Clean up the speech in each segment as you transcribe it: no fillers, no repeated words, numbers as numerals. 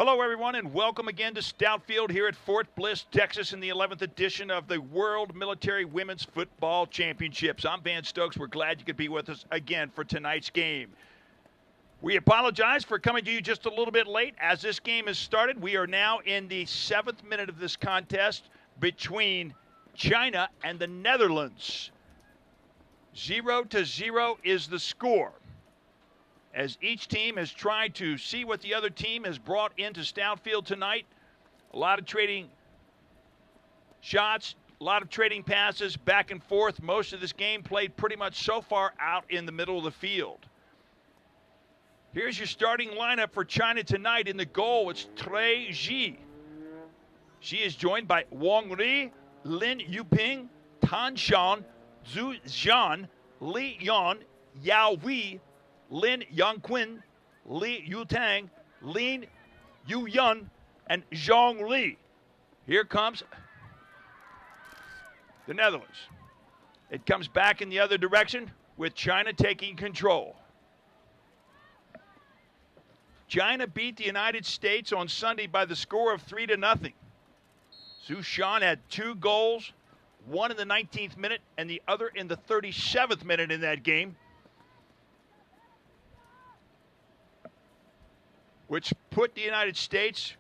Hello, everyone, and welcome again to Stout Field here at Fort Bliss, Texas, in the 11th edition of the World Military Women's Football Championships. I'm Van Stokes. We're glad you could be with us again for tonight's game. We apologize for coming to you just a little bit late as this game has started. We are now in the 7th minute of this contest between China and the Netherlands. 0-0 is the score, as each team has tried to see what the other team has brought into Stout Field tonight. A lot of trading shots, a lot of trading passes back and forth. Most of this game played pretty much so far out in the middle of the field. Here's your starting lineup for China tonight. In the goal, it's Trey Ji. She is joined by Wang Ri, Lin Yuping, Tan Shan, Zhu Zhan, Li Yan, Yao Wei, Lin Yangqin, Li Yutang, Lin Yuyun, and Zhong Li. Here comes the Netherlands. It comes back in the other direction with China taking control. China beat the United States on Sunday by the score of 3-0. Zhu Shan had 2 goals, one in the 19th minute and the other in the 37th minute in that game, which put the United States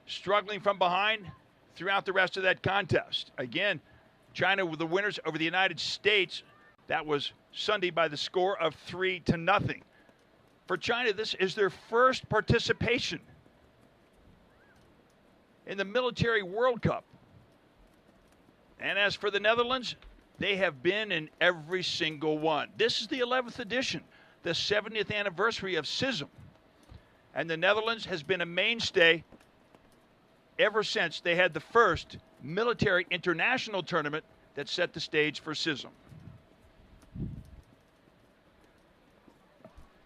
struggling from behind throughout the rest of that contest. Again, China were the winners over the United States. That was Sunday by the score of 3-0. For China, this is their first participation in the Military World Cup. And as for the Netherlands, they have been in every single one. This is the 11th edition, the 70th anniversary of CISM. And the Netherlands has been a mainstay ever since they had the first military international tournament that set the stage for CISM.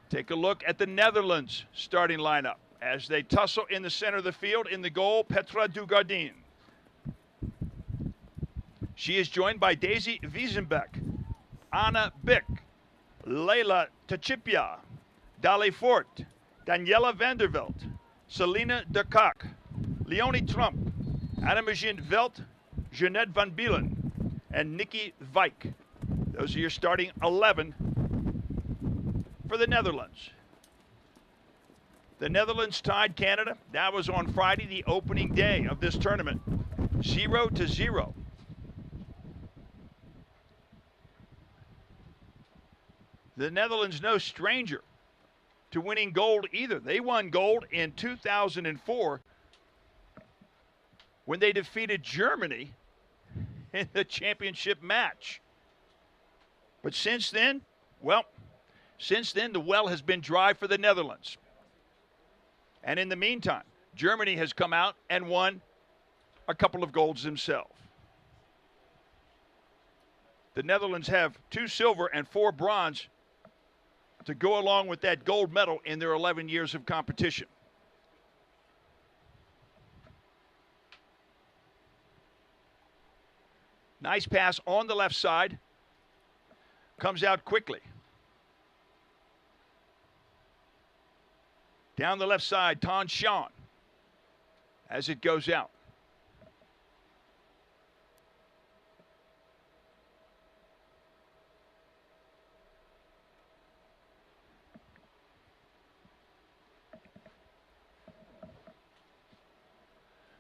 Take a look at the Netherlands starting lineup as they tussle in the center of the field. In the goal, Petra Dugardin. She is joined by Daisy Wiesenbeck, Anna Bick, Leila Tachipia, Dali Fort, Daniela Vanderveld, Selena de Kok, Leonie Trump, Annemagin Velt, Jeanette van Bielen, and Nikki Wijk. Those are your starting 11 for the Netherlands. The Netherlands tied Canada. That was on Friday, the opening day of this tournament. 0-0. The Netherlands no stranger to winning gold either. They won gold in 2004 when they defeated Germany in the championship match. But since then, the well has been dry for the Netherlands. And in the meantime, Germany has come out and won a couple of golds themselves. The Netherlands have 2 silver and 4 bronze to go along with that gold medal in their 11 years of competition. Nice pass on the left side. Comes out quickly. Down the left side, Tan Shan as it goes out.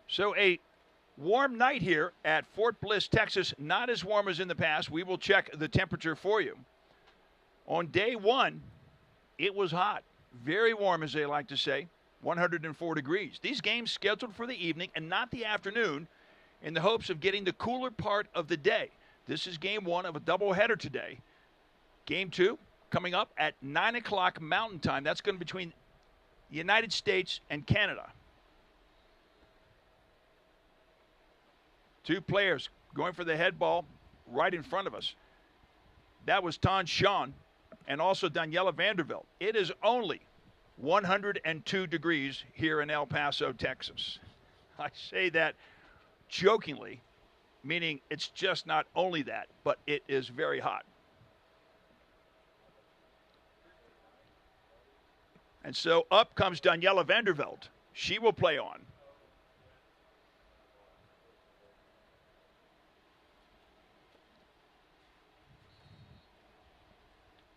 So a warm night here at Fort Bliss, Texas. Not as warm as in the past. We will check the temperature for you. On day 1, it was hot. Very warm, as they like to say, 104 degrees. These games scheduled for the evening and not the afternoon in the hopes of getting the cooler part of the day. This is game 1 of a doubleheader today. Game 2 coming up at 9 o'clock Mountain Time. That's going to be between the United States and Canada. 2 players going for the head ball right in front of us. That was Tan Shan and also Daniela Vanderveld. It is only 102 degrees here in El Paso, Texas. I say that jokingly, meaning it's just not only that, but it is very hot. And so up comes Daniela Vanderveld. She will play on.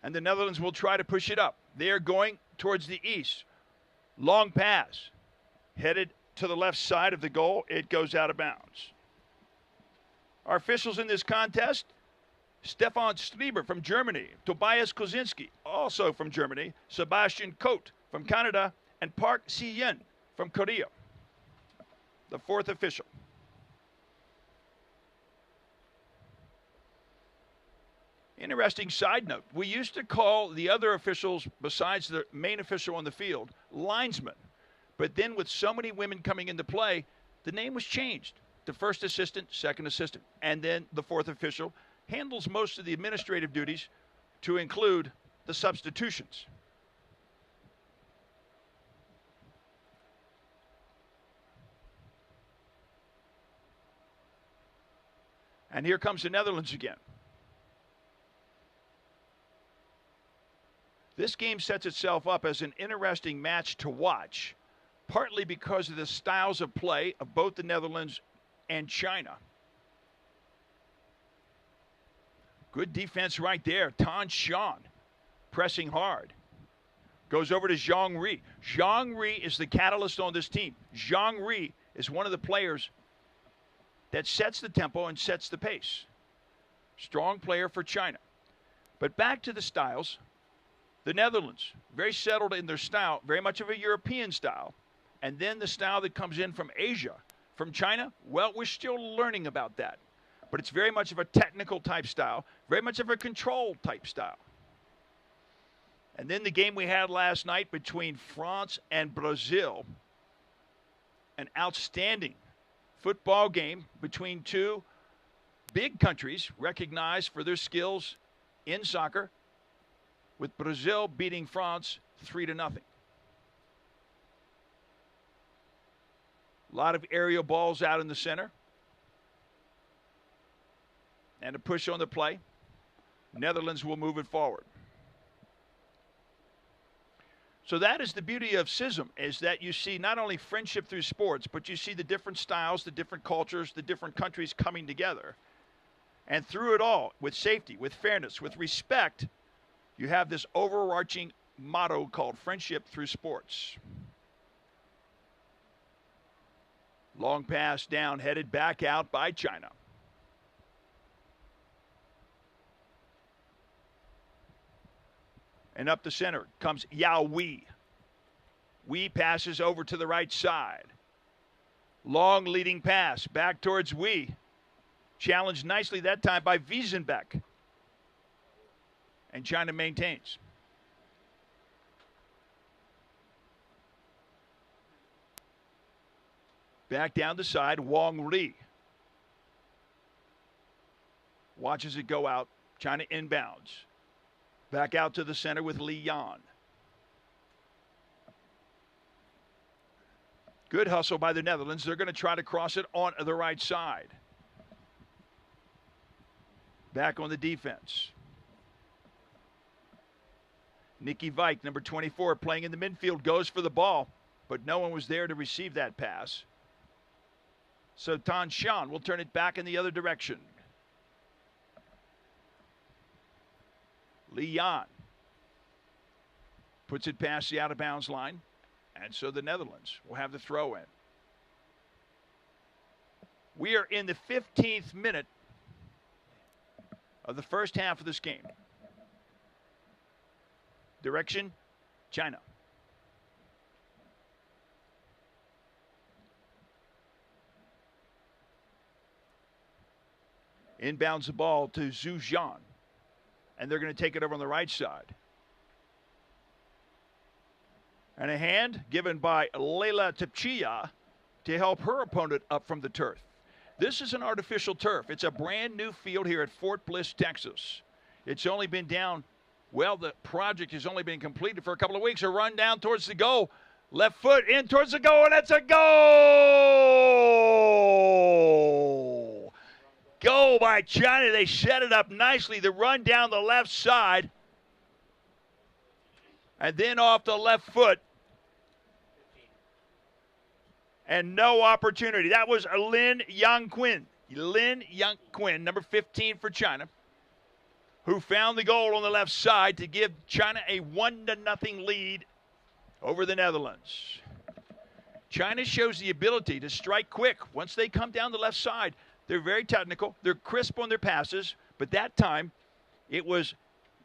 And the Netherlands will try to push it up. They are going towards the east. Long pass. Headed to the left side of the goal. It goes out of bounds. Our officials in this contest, Stefan Strieber from Germany, Tobias Kozinski, also from Germany, Sebastian Cote from Canada, and Park Si-yen from Korea. The fourth official. Interesting side note, we used to call the other officials, besides the main official on the field, linesmen. But then with so many women coming into play, the name was changed to first assistant, second assistant, and then the fourth official handles most of the administrative duties to include the substitutions. And here comes the Netherlands again. This game sets itself up as an interesting match to watch, partly because of the styles of play of both the Netherlands and China. Good defense right there. Tan Shan pressing hard. Goes over to Zhang Ri. Zhang Ri is the catalyst on this team. Zhang Ri is one of the players that sets the tempo and sets the pace. Strong player for China. But back to the styles. The Netherlands, very settled in their style, very much of a European style. And then the style that comes in from Asia. From China, well, we're still learning about that. But it's very much of a technical type style, very much of a control type style. And then the game we had last night between France and Brazil, an outstanding football game between two big countries recognized for their skills in soccer, with Brazil beating France 3-0. A lot of aerial balls out in the center. And a push on the play. Netherlands will move it forward. So that is the beauty of CISM, is that you see not only friendship through sports, but you see the different styles, the different cultures, the different countries coming together. And through it all, with safety, with fairness, with respect, you have this overarching motto called friendship through sports. Long pass down, headed back out by China. And up the center comes Yao Wei. Wei passes over to the right side. Long leading pass back towards Wei. Challenged nicely that time by Wiesenbeck. And China maintains. Back down the side, Wang Ri. Watches it go out. China inbounds. Back out to the center with Li Yan. Good hustle by the Netherlands. They're going to try to cross it on the right side. Back on the defense. Nikki Vike, number 24, playing in the midfield, goes for the ball, but no one was there to receive that pass. So Tan Shan will turn it back in the other direction. Li Yan puts it past the out-of-bounds line, and so the Netherlands will have the throw in. We are in the 15th minute of the first half of this game. Direction, China. Inbounds the ball to Zhu Zhan. And they're going to take it over on the right side. And a hand given by Leila Tepchia to help her opponent up from the turf. This is an artificial turf. It's a brand new field here at Fort Bliss, Texas. It's only been down, well, the project has only been completed for a couple of weeks. A run down towards the goal. Left foot in towards the goal, and it's a goal! Goal by China. They set it up nicely. The run down the left side. And then off the left foot. and no opportunity. That was Lin Yangquin. Lin Yangquin, number 15 for China, who found the goal on the left side to give China a 1-0 lead over the Netherlands. China shows the ability to strike quick. Once they come down the left side, they're very technical. They're crisp on their passes, but that time it was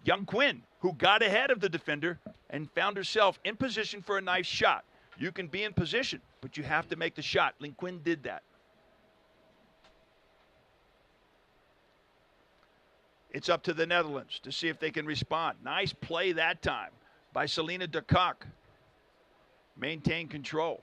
Yangquin who got ahead of the defender and found herself in position for a nice shot. You can be in position, but you have to make the shot. Yangquin did that. It's up to the Netherlands to see if they can respond. Nice play that time by Selina de Kock. Maintain control.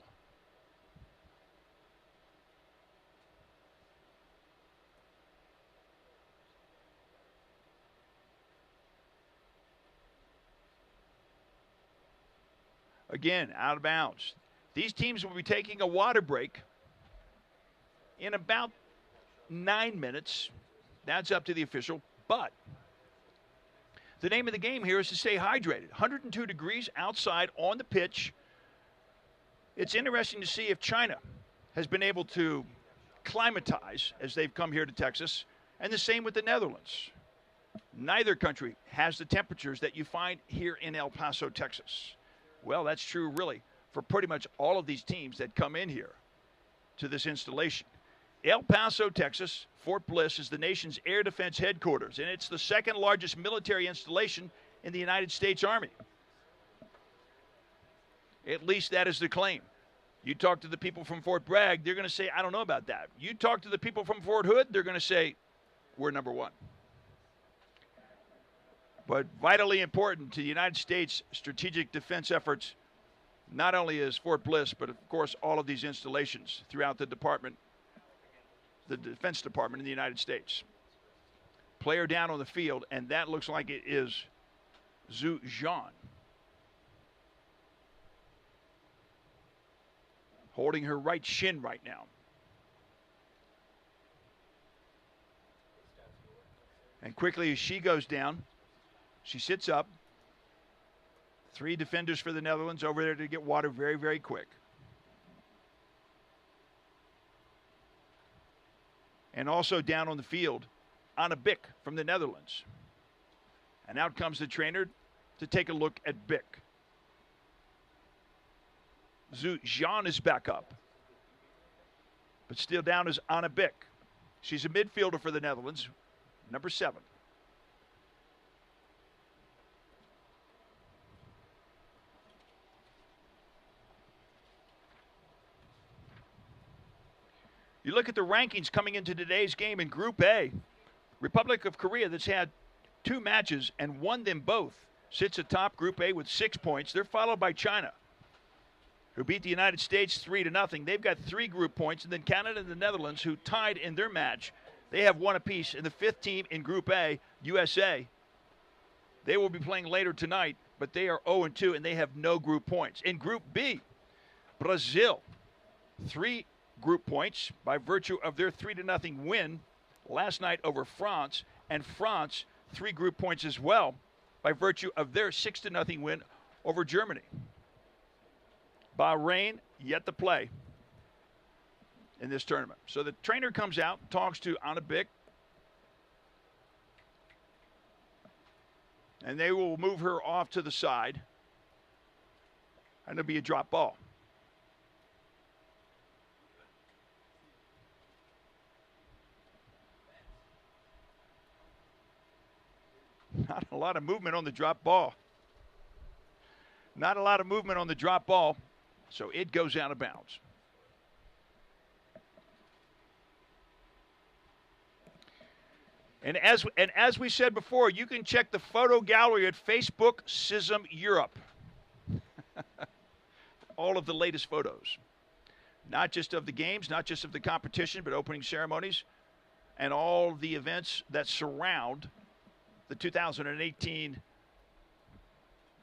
Again, out of bounds. These teams will be taking a water break in about 9 minutes. That's up to the official. But the name of the game here is to stay hydrated. 102 degrees outside on the pitch. It's interesting to see if China has been able to climatize as they've come here to Texas, and the same with the Netherlands. Neither country has the temperatures that you find here in El Paso, Texas. Well, that's true really for pretty much all of these teams that come in here to this installation. El Paso, Texas, Fort Bliss is the nation's air defense headquarters, and it's the second largest military installation in the United States Army. At least that is the claim. You talk to the people from Fort Bragg, they're going to say, I don't know about that. You talk to the people from Fort Hood, they're going to say, we're number one. But vitally important to the United States strategic defense efforts, not only is Fort Bliss, but of course all of these installations throughout the department, the Defense Department in the United States. Player down on the field, and that looks like it is Zhu Zhan. Holding her right shin right now. And quickly as she goes down, she sits up. 3 defenders for the Netherlands over there to get water very, very quick. And also down on the field, Anna Bick from the Netherlands. And out comes the trainer to take a look at Bick. Zhu Zhan is back up. But still down is Anna Bick. She's a midfielder for the Netherlands, number 7. You look at the rankings coming into today's game in Group A. Republic of Korea, that's had 2 matches and won them both, sits atop Group A with 6 points. They're followed by China, who beat the United States 3-0. They've got 3 group points, and then Canada and the Netherlands, who tied in their match. They have 1 apiece. And the 5th team in Group A, USA, they will be playing later tonight, but they are 0-2, and they have no group points. In Group B, Brazil, 3 group points by virtue of their 3-0 win last night over France, and France 3 group points as well by virtue of their 6-0 win over Germany. Bahrain yet to play in this tournament. So the trainer comes out, talks to Anna Bick, and they will move her off to the side, and there'll be a drop ball. Not a lot of movement on the drop ball. Not a lot of movement on the drop ball, so it goes out of bounds. And as we said before, you can check the photo gallery at Facebook CISM Europe. All of the latest photos. Not just of the games, not just of the competition, but opening ceremonies and all the events that surround the 2018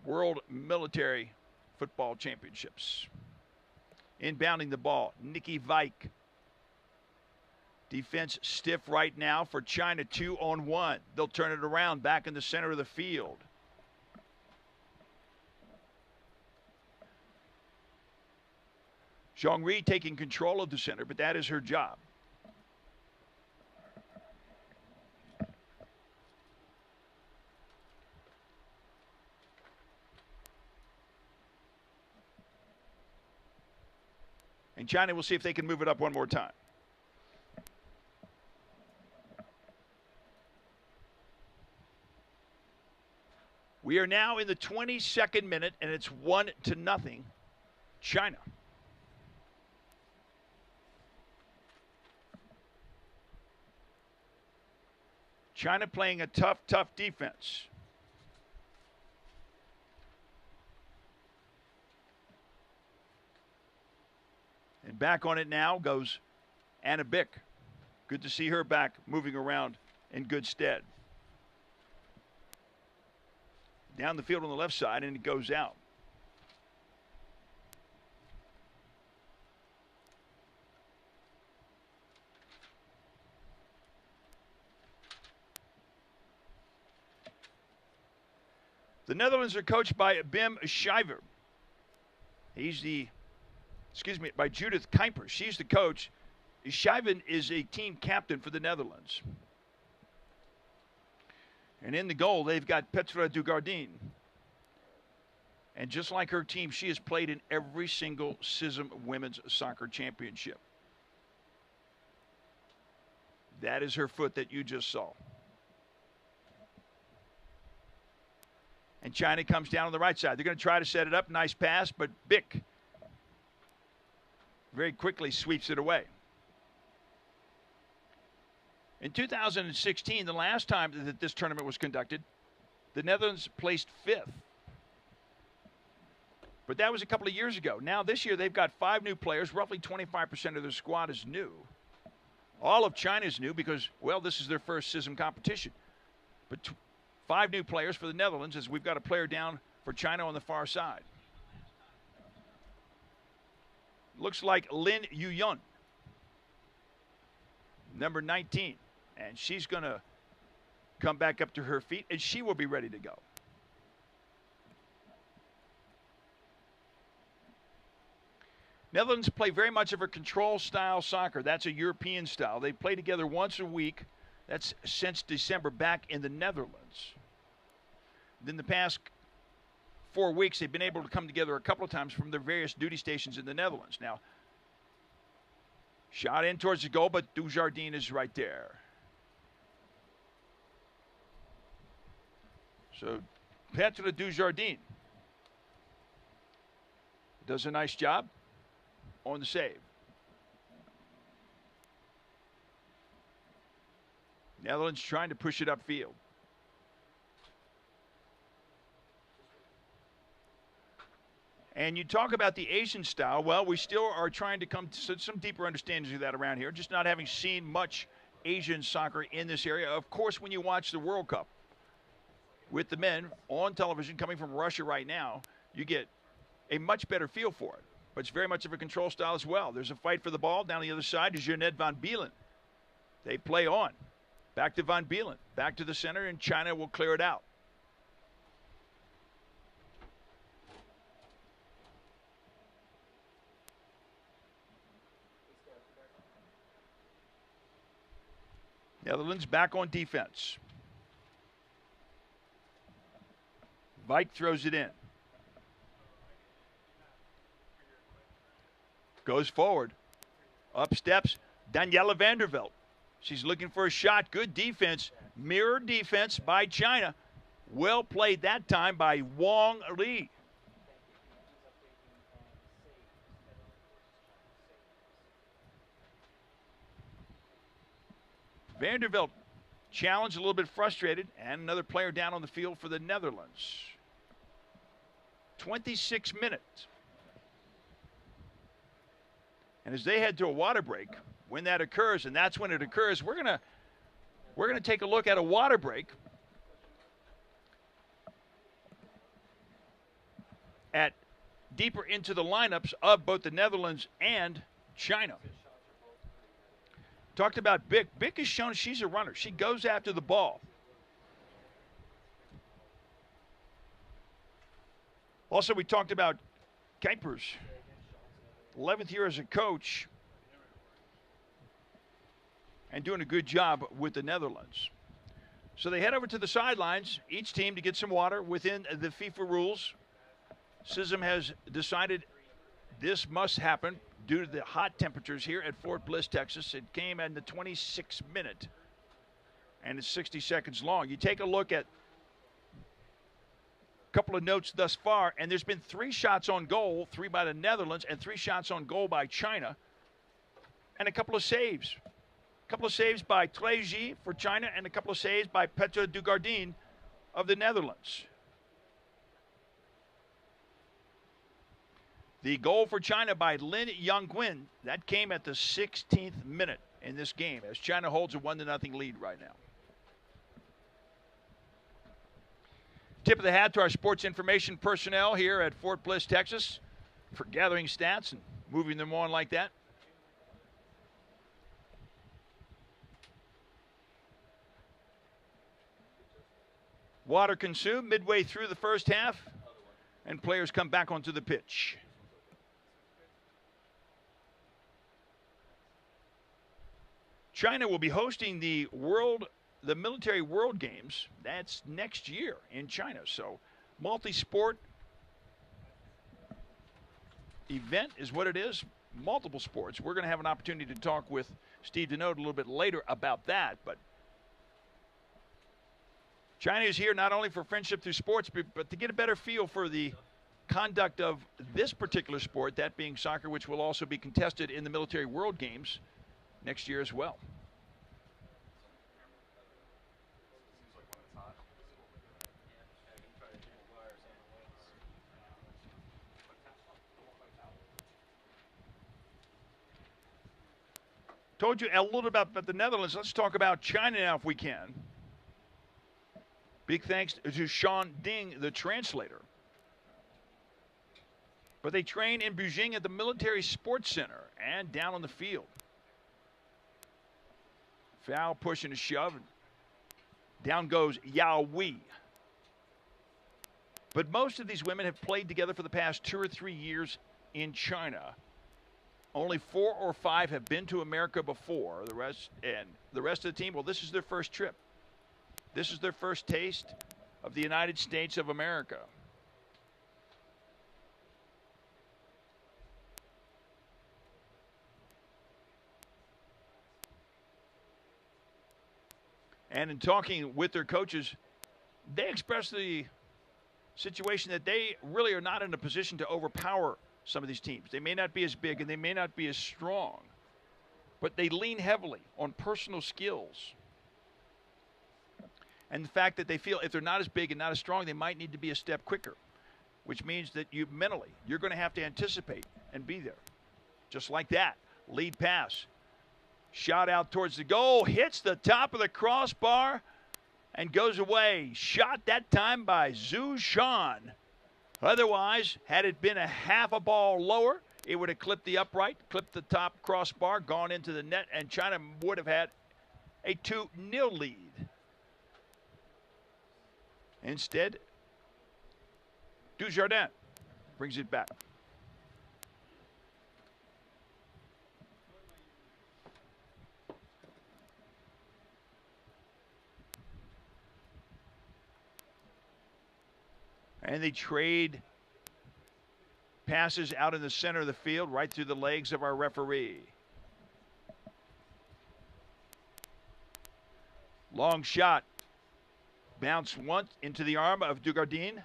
World Military Football Championships. Inbounding the ball, Nikki Vike. Defense stiff right now for China, 2-on-1. They'll turn it around back in the center of the field. Zhongri taking control of the center, but that is her job. And China will see if they can move it up one more time. We are now in the 22nd minute, and it's 1-0, China. China playing a tough defense. And back on it now goes Anna Bick. Good to see her back moving around in good stead. Down the field on the left side, and it goes out. The Netherlands are coached by Bim Schijver. By Judith Kuiper. She's the coach. Schijven is a team captain for the Netherlands. And in the goal, they've got Petra Dugardine. And just like her team, she has played in every single CISM Women's Soccer Championship. That is her foot that you just saw. And China comes down on the right side. They're going to try to set it up. Nice pass, but Bick very quickly sweeps it away. In 2016, the last time that this tournament was conducted, the Netherlands placed 5th. But that was a couple of years ago. Now this year they've got 5 new players. Roughly 25% of their squad is new. All of China is new because, well, this is their first CISM competition. But 5 new players for the Netherlands, as we've got a player down for China on the far side. Looks like Lin Yuyun, number 19. And she's going to come back up to her feet, and she will be ready to go. Netherlands play very much of a control-style soccer. That's a European style. They play together once a week. That's since December back in the Netherlands. In the past 4 weeks, they've been able to come together a couple of times from their various duty stations in the Netherlands. Now, shot in towards the goal, but Dujardin is right there. So, Petra Dujardin does a nice job on the save. Netherlands trying to push it upfield. And you talk about the Asian style. Well, we still are trying to come to some deeper understanding of that around here, just not having seen much Asian soccer in this area. Of course, when you watch the World Cup with the men on television coming from Russia right now, you get a much better feel for it. But it's very much of a control style as well. There's a fight for the ball. Down the other side is Jeanette Van Bielen. They play on. Back to Van Bielen. Back to the center, and China will clear it out. Netherlands back on defense. Vike throws it in. Goes forward. Up steps Daniela Vanderveld. She's looking for a shot. Good defense. Mirror defense by China. Well played that time by Wang Li. Vanderveld challenged, a little bit frustrated, and another player down on the field for the Netherlands. 26 minutes. And as they head to a water break, when that occurs, and that's when it occurs, we're gonna take a look at a water break at deeper into the lineups of both the Netherlands and China. Talked about Bick. Bick has shown she's a runner. She goes after the ball. Also, we talked about Kuipers. 11th year as a coach and doing a good job with the Netherlands. So they head over to the sidelines, each team to get some water within the FIFA rules. CISM has decided this must happen due to the hot temperatures here at Fort Bliss, Texas. It came in the 26th minute, and it's 60 seconds long. You take a look at a couple of notes thus far, and there's been 3 shots on goal, 3 by the Netherlands, and 3 shots on goal by China, and a couple of saves. A couple of saves by Treji for China, and a couple of saves by Petra Dugardine of the Netherlands. The goal for China by Lin Yongqin, that came at the 16th minute in this game as China holds a 1-0 lead right now. Tip of the hat to our sports information personnel here at Fort Bliss, Texas for gathering stats and moving them on like that. Water consumed midway through the first half, and players come back onto the pitch. China will be hosting the Military World Games. That's next year in China. So multi-sport event is what it is. Multiple sports. We're going to have an opportunity to talk with Steve Deneau a little bit later about that. But China is here not only for friendship through sports, but to get a better feel for the conduct of this particular sport, that being soccer, which will also be contested in the Military World Games next year as well. Told you a little about the Netherlands. Let's talk about China now if we can. Big thanks to Sean Ding, the translator. But they train in Beijing at the Military Sports Center and down on the field. Foul, push, and a shove. And down goes Yao Wei. But most of these women have played together for the past 2 or 3 years in China. Only 4 or 5 have been to America before. The rest of the team, well, this is their first trip. This is their first taste of the United States of America. And in talking with their coaches, they expressed the situation that they really are not in a position to overpower some of these teams. They may not be as big and they may not be as strong, but they lean heavily on personal skills. And the fact that they feel if they're not as big and not as strong, they might need to be a step quicker, which means that you're going to have to anticipate and be there. Just like that. Lead pass. Shot out towards the goal, hits the top of the crossbar and goes away. Shot that time by Zhu Shan. Otherwise, had it been a half a ball lower, it would have clipped the upright, clipped the top crossbar, gone into the net, and China would have had a 2-0 lead. Instead, Dujardin brings it back. And they trade passes out in the center of the field, right through the legs of our referee. Long shot. Bounce once into the arm of Dugardine.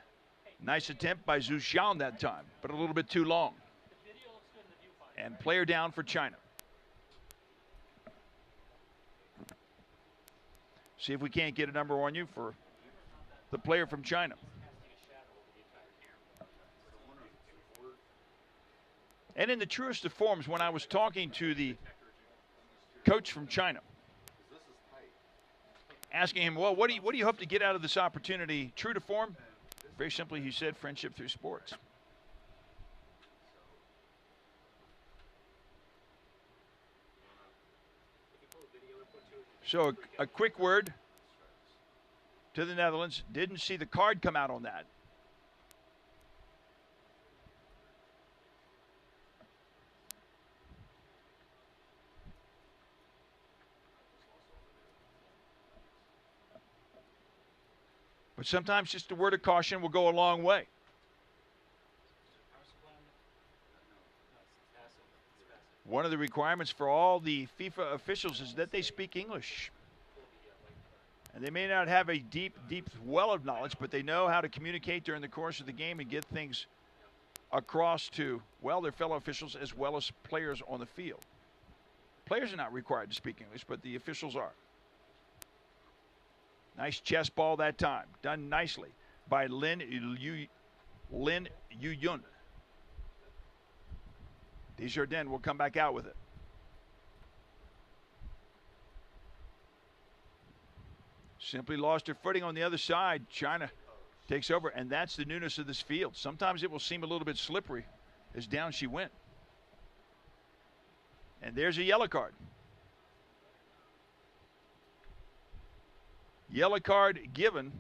Nice attempt by Zhu Xiao that time, but a little bit too long. And player down for China. See if we can't get a number on you for the player from China. And in the truest of forms, when I was talking to the coach from China, asking him, well, what do you hope to get out of this opportunity? True to form, very simply, he said, friendship through sports. So a quick word to the Netherlands. Didn't see the card come out on that. But sometimes just a word of caution will go a long way. One of the requirements for all the FIFA officials is that they speak English. And they may not have a deep well of knowledge, but they know how to communicate during the course of the game and get things across to, well, their fellow officials as well as players on the field. Players are not required to speak English, but the officials are. Nice chest ball that time. Done nicely by Lin Yu-yun. Desjardins will come back out with it. Simply lost her footing on the other side. China takes over, and that's the newness of this field. Sometimes it will seem a little bit slippery as down she went. And there's a yellow card. Yellow card given.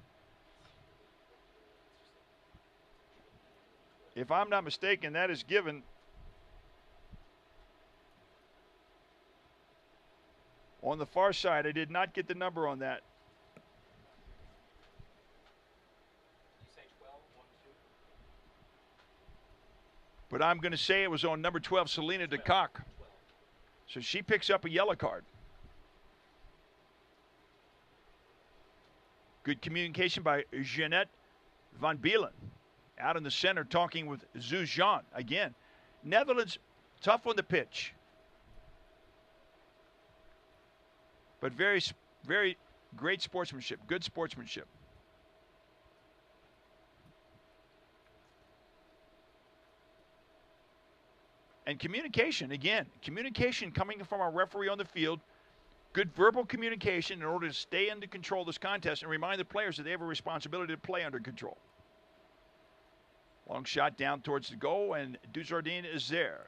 If I'm not mistaken, that is given on the far side. I did not get the number on that. But I'm going to say it was on number 12, Selena DeCock. So she picks up a yellow card. Good communication by Jeanette van Bielen. Out in the center talking with Zhu Zhan. Again, Netherlands tough on the pitch. But very, very great sportsmanship. Good sportsmanship. And communication, again, communication coming from our referee on the field. Good verbal communication in order to stay under control of this contest and remind the players that they have a responsibility to play under control. Long shot down towards the goal, and Desjardins is there.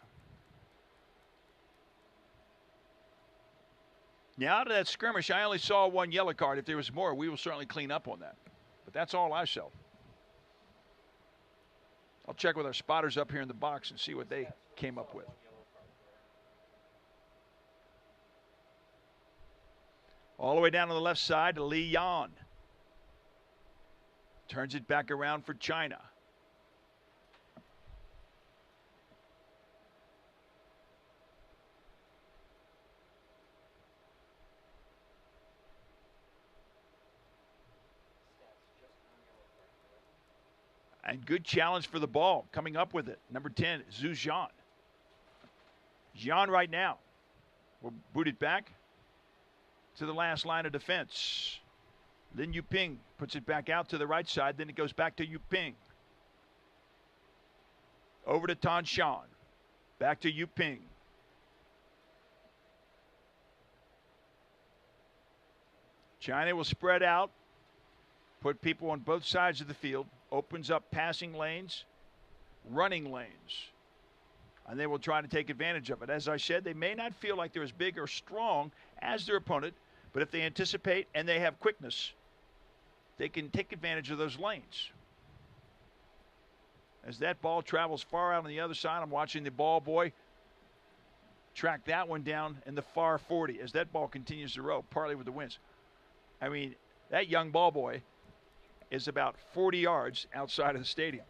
Now, out of that skirmish, I only saw one yellow card. If there was more, we will certainly clean up on that. But that's all I saw. I'll check with our spotters up here in the box and see what they came up with. All the way down on the left side, Li Yan. Turns it back around for China. And good challenge for the ball. Coming up with it. Number 10, Zhu Zhan. Zhan right now will boot it back to the last line of defense. Lin Yuping puts it back out to the right side. Then it goes back to Yuping. Over to Tan Shan. Back to Yuping. China will spread out. Put people on both sides of the field. Opens up passing lanes, running lanes. And they will try to take advantage of it. As I said, they may not feel like they're as big or strong as their opponent, but if they anticipate and they have quickness, they can take advantage of those lanes. As that ball travels far out on the other side, I'm watching the ball boy track that one down in the far 40 as that ball continues to roll, partly with the winds. I mean, that young ball boy is about 40 yards outside of the stadium.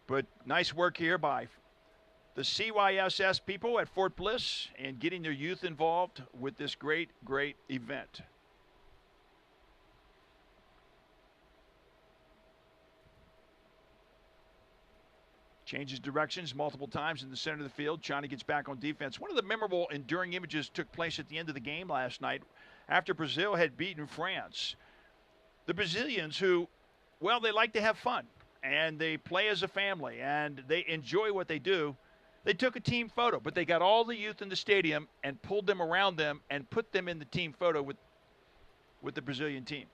But nice work here by the CYSS people at Fort Bliss and getting their youth involved with this great, great event. Changes directions multiple times in the center of the field. China gets back on defense. One of the memorable, enduring images took place at the end of the game last night after Brazil had beaten France. The Brazilians who, well, they like to have fun, and they play as a family, and they enjoy what they do. They took a team photo, but they got all the youth in the stadium and pulled them around them and put them in the team photo with the Brazilian team.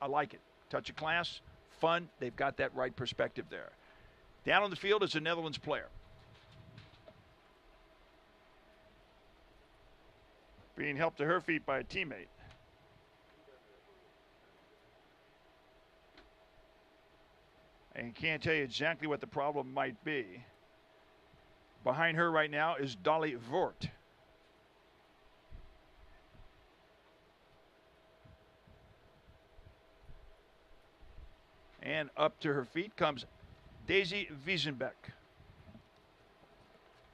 I like it. Touch of class, fun. They've got that right perspective there. Down on the field is a Netherlands player. Being helped to her feet by a teammate. And can't tell you exactly what the problem might be. Behind her right now is Dolly Voort. And up to her feet comes Daisy Wiesenbeck.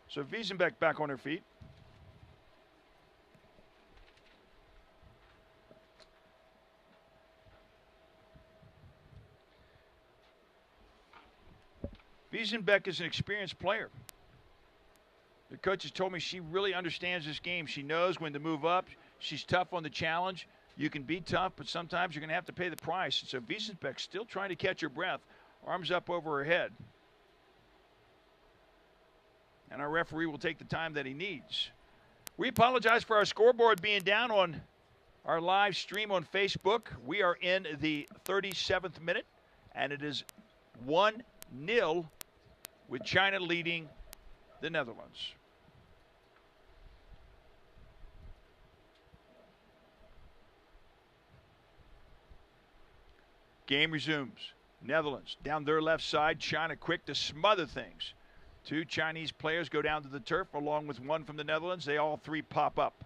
So Wiesenbeck back on her feet. Wiesenbeck is an experienced player. The coaches told me she really understands this game. She knows when to move up. She's tough on the challenge. You can be tough, but sometimes you're going to have to pay the price. So Wiesenbeck still trying to catch her breath. Arms up over her head. And our referee will take the time that he needs. We apologize for our scoreboard being down on our live stream on Facebook. We are in the 37th minute, and it is 1-0 with China leading the Netherlands. Game resumes. Netherlands down their left side. China quick to smother things. 2 Chinese players go down to the turf along with 1 from the Netherlands. They all 3 pop up.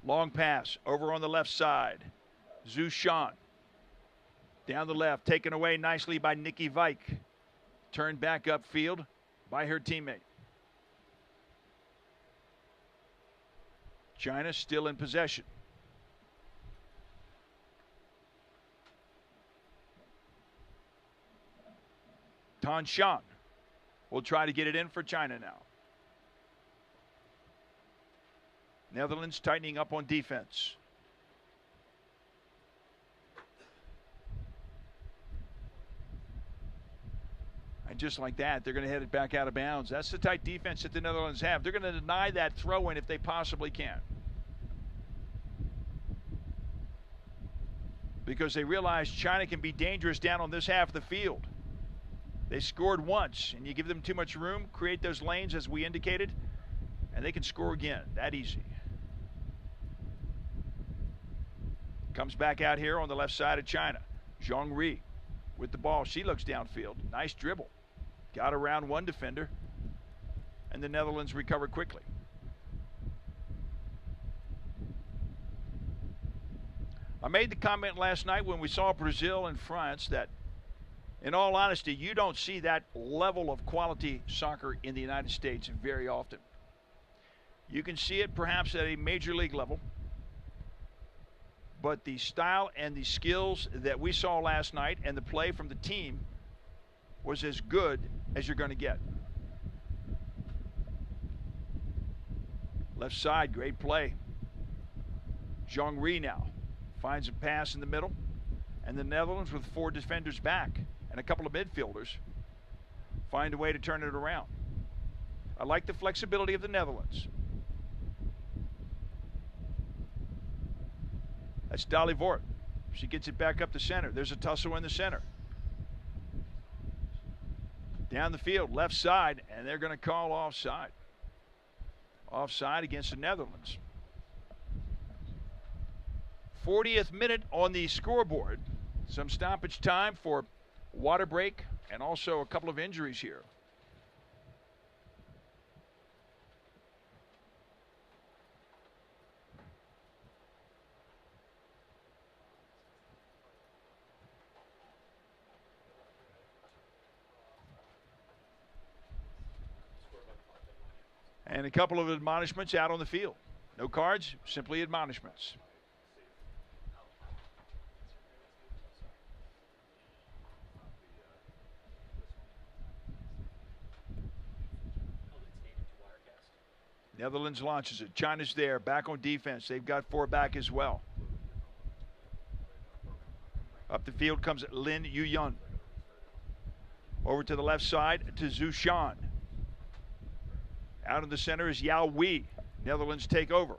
Long pass over on the left side. Zhu Shan down the left, taken away nicely by Nikki Vike. Turned back upfield by her teammate. China still in possession. Tan Shan will try to get it in for China now. Netherlands tightening up on defense. And just like that, they're going to head it back out of bounds. That's the tight defense that the Netherlands have. They're going to deny that throw-in if they possibly can. Because they realize China can be dangerous down on this half of the field. They scored once, and you give them too much room, create those lanes as we indicated, and they can score again. That easy. Comes back out here on the left side of China. Zhang Ri with the ball. She looks downfield. Nice dribble. Got around 1 defender, and the Netherlands recover quickly. I made the comment last night when we saw Brazil and France that, in all honesty, you don't see that level of quality soccer in the United States very often. You can see it perhaps at a major league level, but the style and the skills that we saw last night and the play from the team was as good as you're going to get. Left side, great play. Zhang Ri now finds a pass in the middle, and the Netherlands with 4 defenders back and a couple of midfielders find a way to turn it around. I like the flexibility of the Netherlands. That's Dolly Vort. She gets it back up the center. There's a tussle in the center. Down the field, left side, and they're going to call offside. Offside against the Netherlands. 40th minute on the scoreboard. Some stoppage time for water break and also a couple of injuries here. And a couple of admonishments out on the field. No cards, simply admonishments. Netherlands launches it. China's there, back on defense. They've got 4 back as well. Up the field comes Lin Yuyun. Over to the left side to Zhu Shan. Out in the center is Yao Wei. Netherlands take over.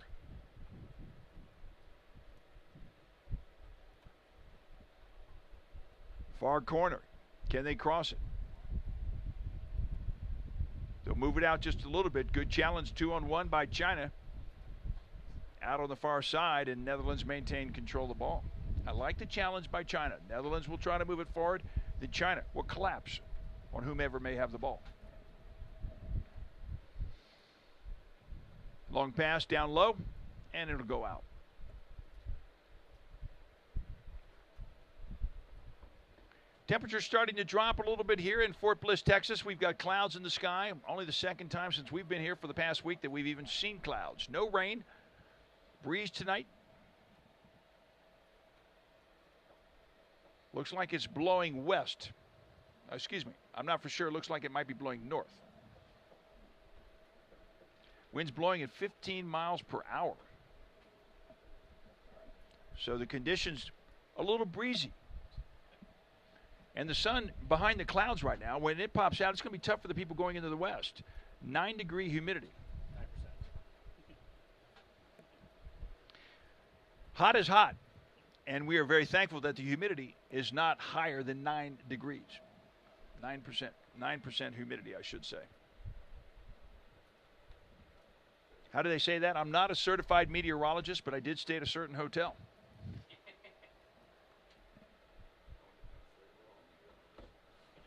Far corner. Can they cross it? They'll move it out just a little bit. Good challenge, 2-on-1 by China. Out on the far side, and Netherlands maintain control of the ball. I like the challenge by China. Netherlands will try to move it forward. Then China will collapse on whomever may have the ball. Long pass down low, and it'll go out. Temperature's starting to drop a little bit here in Fort Bliss, Texas. We've got clouds in the sky. Only the second time since we've been here for the past week that we've even seen clouds. No rain. Breeze tonight. Looks like it's blowing west. Excuse me. I'm not for sure. It looks like it might be blowing north. Wind's blowing at 15 miles per hour. So the conditions a little breezy. And the sun behind the clouds right now, when it pops out, it's going to be tough for the people going into the west. 9-degree humidity. 9%. Hot is hot. And we are very thankful that the humidity is not higher than 9 degrees. 9%. 9% humidity, I should say. How do they say that? I'm not a certified meteorologist, but I did stay at a certain hotel.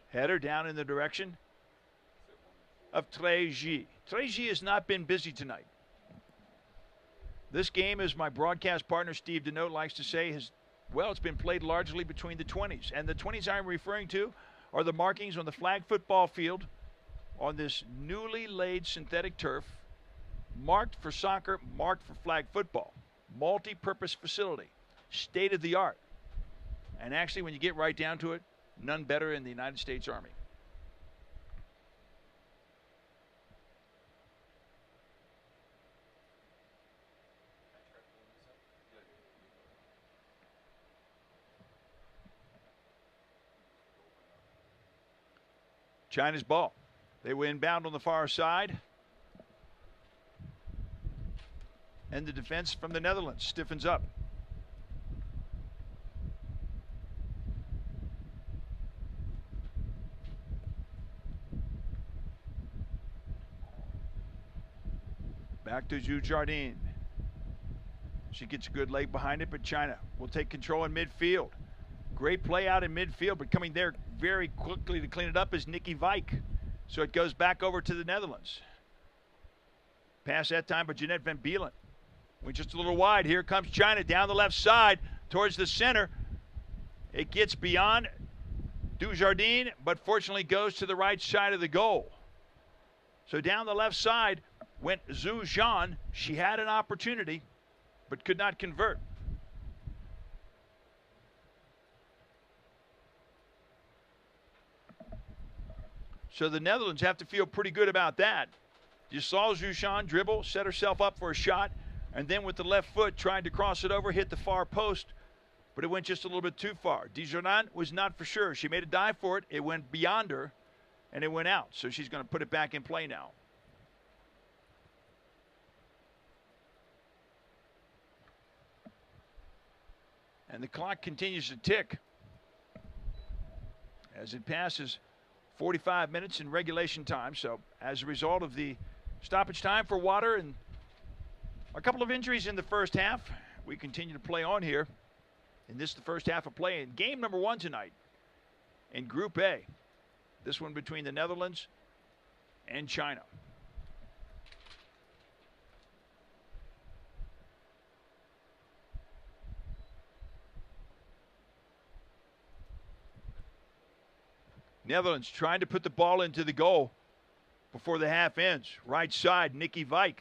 Header down in the direction of Trégy. Trégy has not been busy tonight. This game, as my broadcast partner Steve Denote likes to say, it's been played largely between the 20s. And the 20s I'm referring to are the markings on the flag football field on this newly laid synthetic turf, marked for soccer, marked for flag football. Multi-purpose facility, state of the art. And actually, when you get right down to it, none better in the United States Army. China's ball. They were inbound on the far side. And the defense from the Netherlands stiffens up. Back to Zhu Jardine. She gets a good leg behind it, but China will take control in midfield. Great play out in midfield, but coming there very quickly to clean it up is Nikki Vijk. So it goes back over to the Netherlands. Pass that time by Jeanette Van Beelen. Went just a little wide. Here comes China down the left side towards the center. It gets beyond Dujardin, but fortunately goes to the right side of the goal. So down the left side went Zhu Zhan. She had an opportunity, but could not convert. So the Netherlands have to feel pretty good about that. You saw Zhu Zhan dribble, set herself up for a shot, and then with the left foot tried to cross it over, hit the far post, but it went just a little bit too far. Dujardin was not for sure. She made a dive for it. It went beyond her, and it went out. So she's going to put it back in play now. And the clock continues to tick as it passes 45 minutes in regulation time. So as a result of the stoppage time for water and a couple of injuries in the first half, we continue to play on here. And this is the first half of play in game number 1 tonight in Group A. This one between the Netherlands and China. Netherlands trying to put the ball into the goal before the half ends. Right side, Nikki Vijk.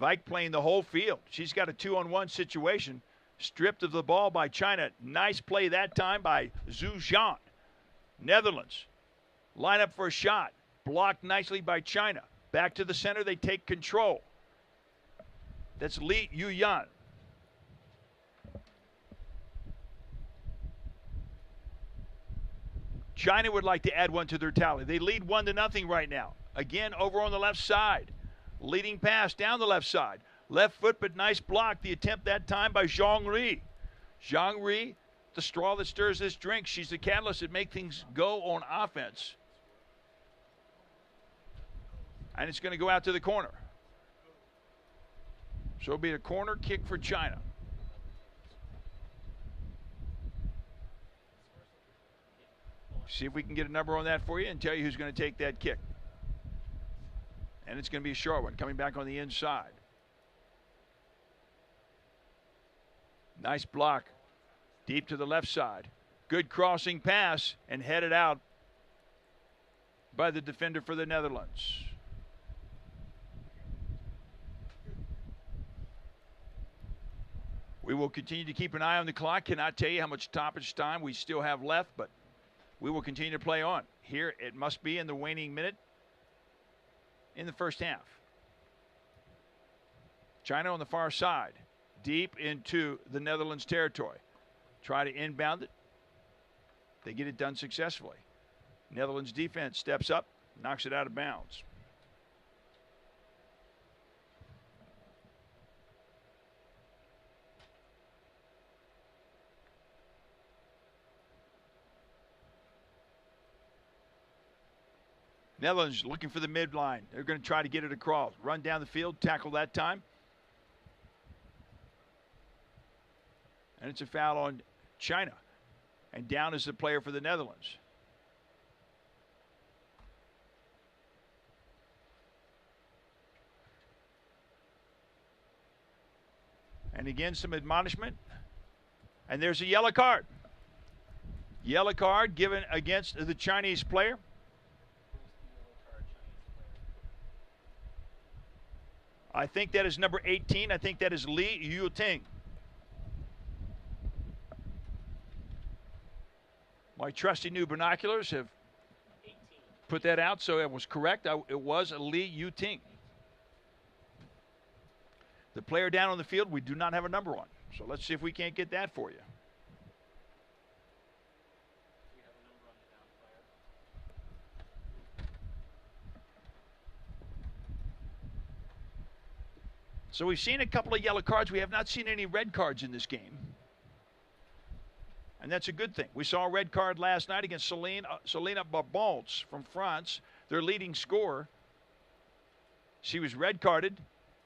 Vijk playing the whole field. She's got a 2-on-1 situation. Stripped of the ball by China. Nice play that time by Zhu Zhan. Netherlands line up for a shot. Blocked nicely by China. Back to the center, they take control. That's Li Yuyan. China would like to add one to their tally. They lead 1-0 right now. Again, over on the left side. Leading pass down the left side. Left foot, but nice block. The attempt that time by Zhang Ri. Zhang Ri, the straw that stirs this drink. She's the catalyst that makes things go on offense. And it's going to go out to the corner. So it'll be a corner kick for China. See if we can get a number on that for you and tell you who's going to take that kick. And it's going to be a short one coming back on the inside. Nice block. Deep to the left side. Good crossing pass and headed out by the defender for the Netherlands. We will continue to keep an eye on the clock. Cannot tell you how much stoppage time we still have left, but we will continue to play on. Here it must be in the waning minute in the first half. China on the far side, deep into the Netherlands territory. Try to inbound it. They get it done successfully. Netherlands defense steps up, knocks it out of bounds. Netherlands looking for the midline. They're going to try to get it across. Run down the field, tackle that time. And it's a foul on China. And down is the player for the Netherlands. And again, some admonishment. And there's a yellow card. Yellow card given against the Chinese player. I think that is number 18. I think that is Li Yuting. My trusty new binoculars have put that out, so it was correct. It was Li Yuting. The player down on the field, we do not have a number on. So let's see if we can't get that for you. So we've seen a couple of yellow cards. We have not seen any red cards in this game. And that's a good thing. We saw a red card last night against Selena Barbons from France, their leading scorer. She was red carded,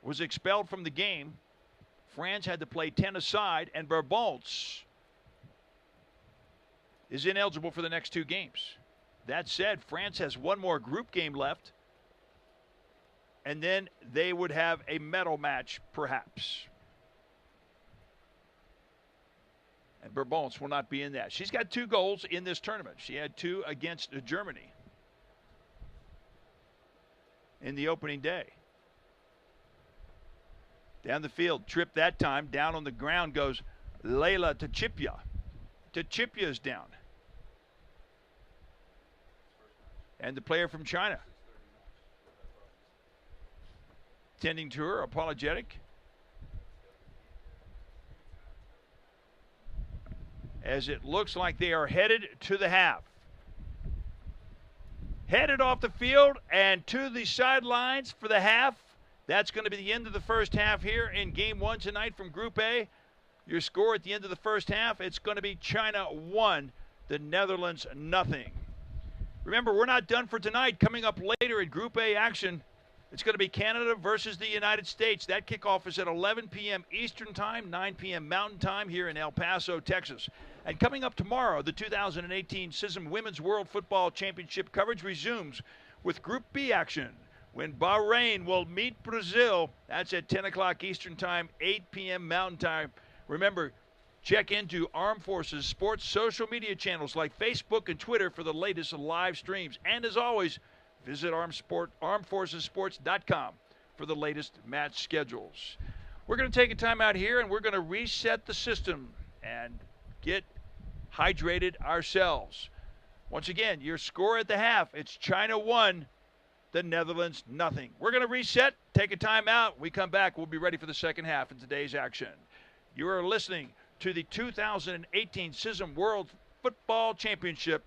was expelled from the game. France had to play 10 aside, and Barbons is ineligible for the next two games. That said, France has one more group game left. And then they would have a medal match, perhaps. And Barbons will not be in that. She's got 2 goals in this tournament. She had 2 against Germany in the opening day. Down the field, trip that time. Down on the ground goes Leila Tachipia. Tachipia is down. And the player from China. Tending to her, apologetic. As it looks like they are headed to the half. Headed off the field and to the sidelines for the half. That's going to be the end of the first half here in Game 1 tonight from Group A. Your score at the end of the first half, it's going to be China 1, the Netherlands nothing. Remember, we're not done for tonight. Coming up later in Group A action, it's going to be Canada versus the United States. That kickoff is at 11 p.m. Eastern Time, 9 p.m. Mountain Time here in El Paso, Texas. And coming up tomorrow, the 2018 CISM Women's World Football Championship coverage resumes with Group B action when Bahrain will meet Brazil. That's at 10 o'clock Eastern Time, 8 p.m. Mountain Time. Remember, check into Armed Forces Sports social media channels like Facebook and Twitter for the latest live streams. And as always, visit armedforcesports.com for the latest match schedules. We're going to take a time out here, and we're going to reset the system and get hydrated ourselves. Once again, your score at the half, it's China 1, the Netherlands nothing. We're going to reset, take a time out. We come back, we'll be ready for the second half in today's action. You are listening to the 2018 CISM World Football Championship.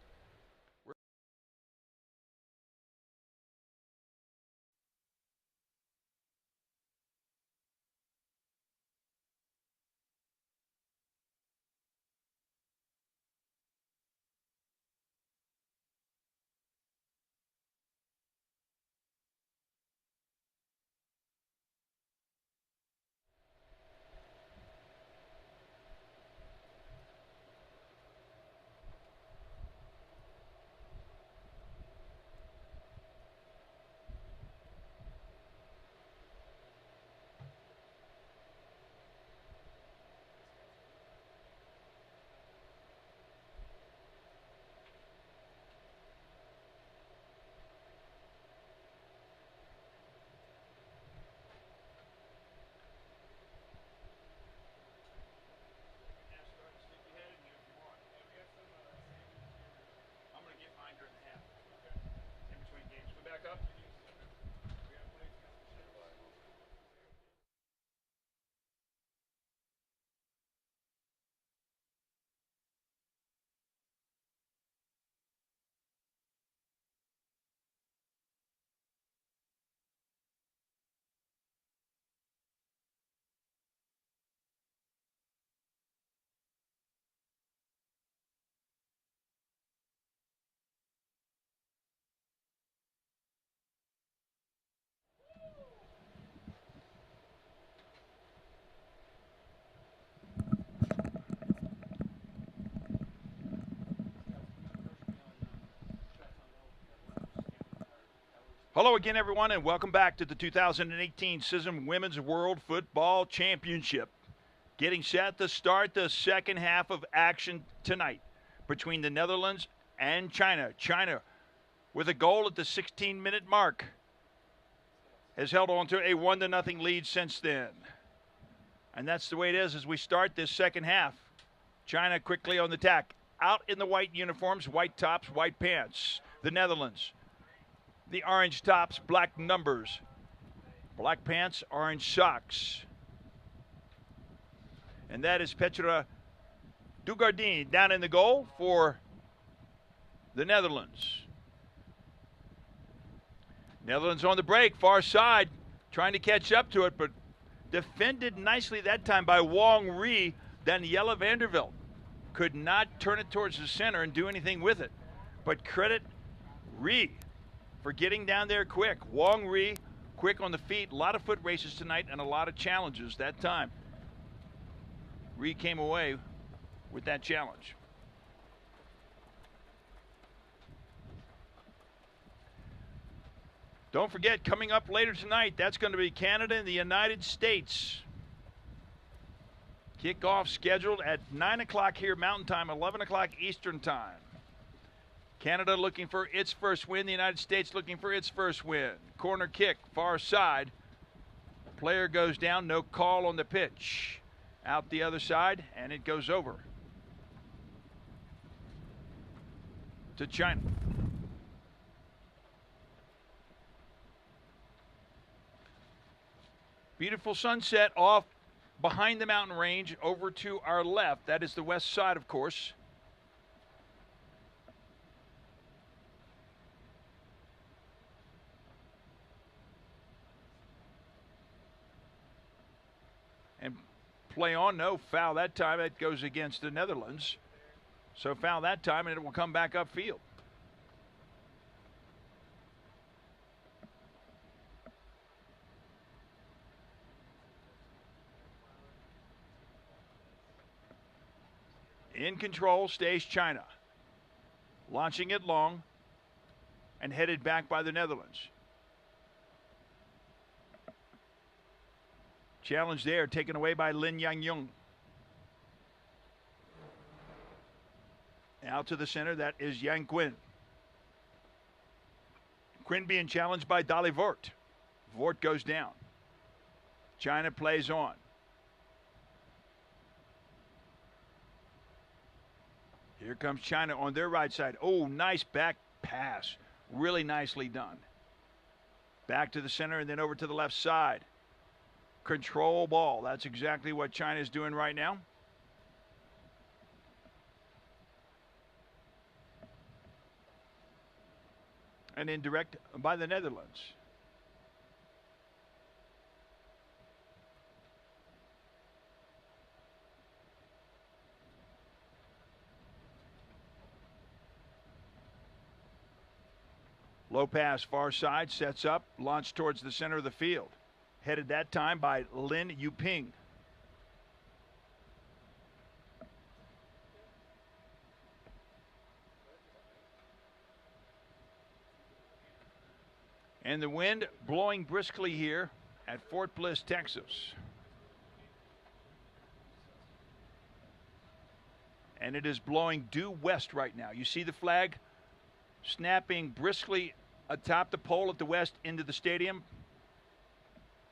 Hello again, everyone, and welcome back to the 2018 CISM Women's World Football Championship. Getting set to start the second half of action tonight between the Netherlands and China. China, with a goal at the 16-minute mark, has held on to a 1-0 lead since then. And that's the way it is as we start this second half. China quickly on the attack. Out in the white uniforms, white tops, white pants. The Netherlands. The orange tops, black numbers. Black pants, orange socks. And that is Petra Dugardine down in the goal for the Netherlands. Netherlands on the break, far side, trying to catch up to it, but defended nicely that time by Wong Ri. Daniela Vanderveld could not turn it towards the center and do anything with it. But credit Ri for getting down there quick. Wong Ri, quick on the feet. A lot of foot races tonight and a lot of challenges that time. Ri came away with that challenge. Don't forget, coming up later tonight, that's going to be Canada and the United States. Kickoff scheduled at 9 o'clock here Mountain Time, 11 o'clock Eastern Time. Canada looking for its first win. The United States looking for its first win. Corner kick, far side. Player goes down, no call on the pitch. Out the other side, and it goes over to China. Beautiful sunset off behind the mountain range over to our left. That is the west side, of course. And play on, no foul that time. That goes against the Netherlands. So foul that time, and it will come back upfield. In control stays China. Launching it long and headed back by the Netherlands. Challenge there, taken away by Lin Yang-Yung. Out to the center, that is Yang Quinn. Quinn being challenged by Dali Voort. Voort goes down. China plays on. Here comes China on their right side. Oh, nice back pass. Really nicely done. Back to the center and then over to the left side. Control ball. That's exactly what China is doing right now. And indirect by the Netherlands. Low pass, far side, sets up, launched towards the center of the field. Headed that time by Lin Yuping. And the wind blowing briskly here at Fort Bliss, Texas. And it is blowing due west right now. You see the flag snapping briskly atop the pole at the west into the stadium,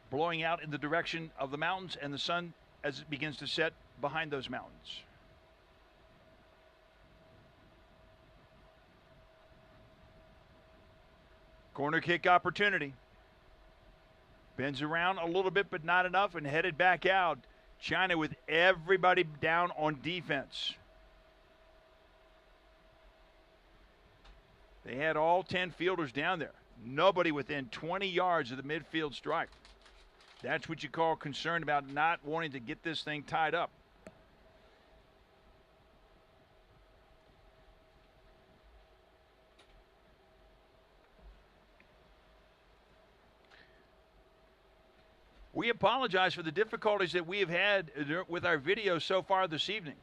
blowing out in the direction of the mountains and the sun as it begins to set behind those mountains. Corner kick opportunity. Bends around a little bit, but not enough, and headed back out. China with everybody down on defense. They had all 10 fielders down there. Nobody within 20 yards of the midfield stripe. That's what you call concern about not wanting to get this thing tied up. We apologize for the difficulties that we have had with our video so far this evening.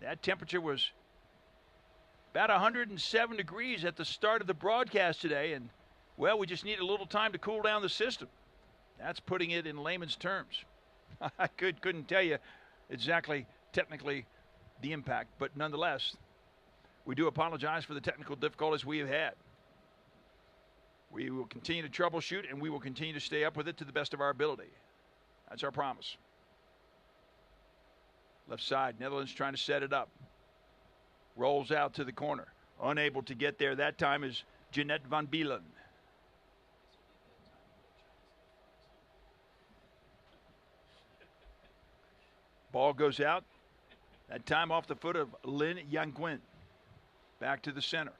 That temperature was about 107 degrees at the start of the broadcast today, and Well, we just need a little time to cool down the system. That's putting it in layman's terms. I couldn't tell you exactly technically the impact, but nonetheless, we do apologize for the technical difficulties we have had. We will continue to troubleshoot, and we will continue to stay up with it to the best of our ability. That's our promise. Left side, Netherlands trying to set it up. Rolls out to the corner. Unable to get there that time is Jeanette van Bielen. Ball goes out. That time off the foot of Lin Yanguin. Back to the center.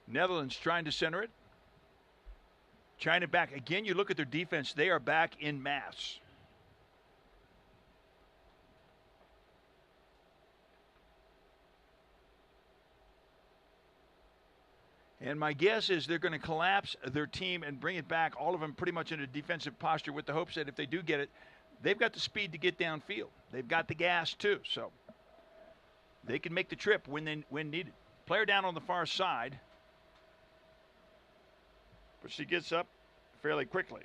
Netherlands trying to center it. China back. Again, you look at their defense. They are back in mass. And my guess is they're going to collapse their team and bring it back, all of them pretty much in a defensive posture, with the hopes that if they do get it, they've got the speed to get downfield. They've got the gas too, so they can make the trip when needed. Player down on the far side, but she gets up fairly quickly.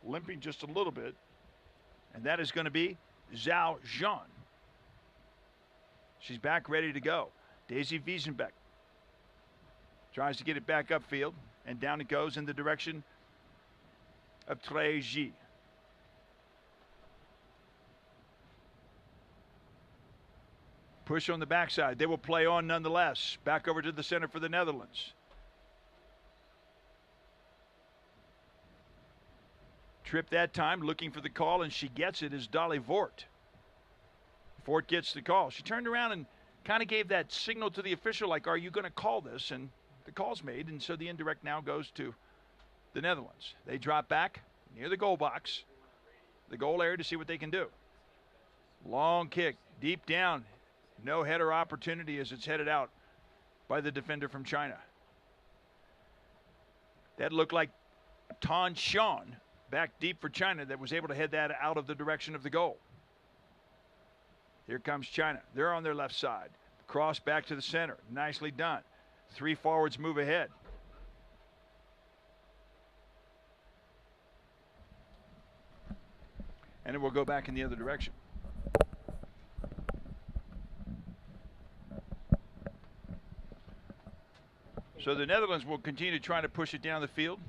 Limping just a little bit, and that is going to be Zhao Zhan. She's back ready to go. Daisy Wiesenbeck tries to get it back upfield, and down it goes in the direction of Treji. Push on the backside. They will play on nonetheless. Back over to the center for the Netherlands. Trip that time, looking for the call, and she gets it, is Dolly Vort. Fort gets the call. She turned around and kind of gave that signal to the official, like, are you going to call this? And the call's made, and so the indirect now goes to the Netherlands. They drop back near the goal box, the goal area, to see what they can do. Long kick, deep down. No header opportunity as it's headed out by the defender from China. That looked like Tan Shan back deep for China that was able to head that out of the direction of the goal. Here comes China. They're on their left side. Cross back to the center. Nicely done. Three forwards move ahead. And it will go back in the other direction. So the Netherlands will continue to try to push it down the field.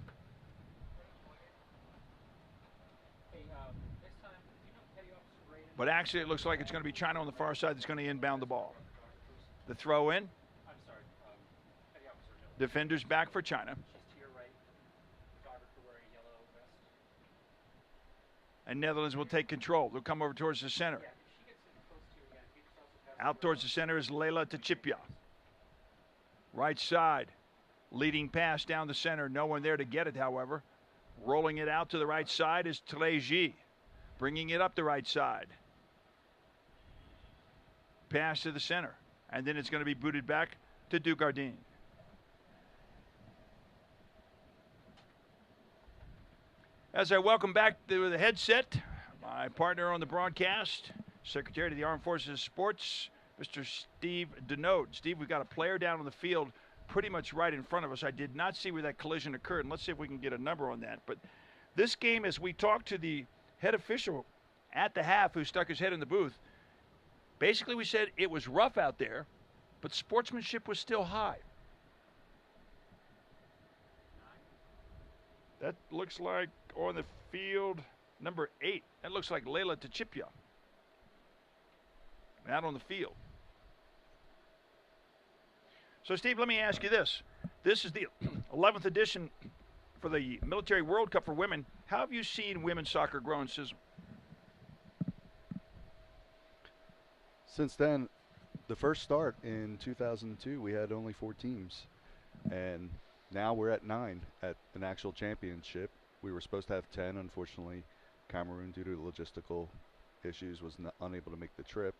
But actually, it looks like it's going to be China on the far side that's going to inbound the ball. The throw in. Defenders back for China. And Netherlands will take control. They'll come over towards the center. Out towards the center is Leila Tachipia. Right side. Leading pass down the center. No one there to get it, however. Rolling it out to the right side is Treji. Bringing it up the right side. Pass to the center. And then it's going to be booted back to Dugardin. As I welcome back to the headset, my partner on the broadcast, Secretary of the Armed Forces of Sports, Mr. Steve Denode. Steve, we've got a player down on the field pretty much right in front of us. I did not see where that collision occurred, and let's see if we can get a number on that. But this game, as we talked to the head official at the half who stuck his head in the booth, basically we said it was rough out there, but sportsmanship was still high. That looks like on the field, number 8. That looks like Leila Tachipia. Out on the field. So, Steve, let me ask you this. This is the 11th edition for the Military World Cup for women. How have you seen women's soccer grow in CISM? Since then, the first start in 2002, we had only 4 teams. And now we're at 9 at an actual championship. We were supposed to have 10. Unfortunately, Cameroon, due to logistical issues, was unable to make the trip.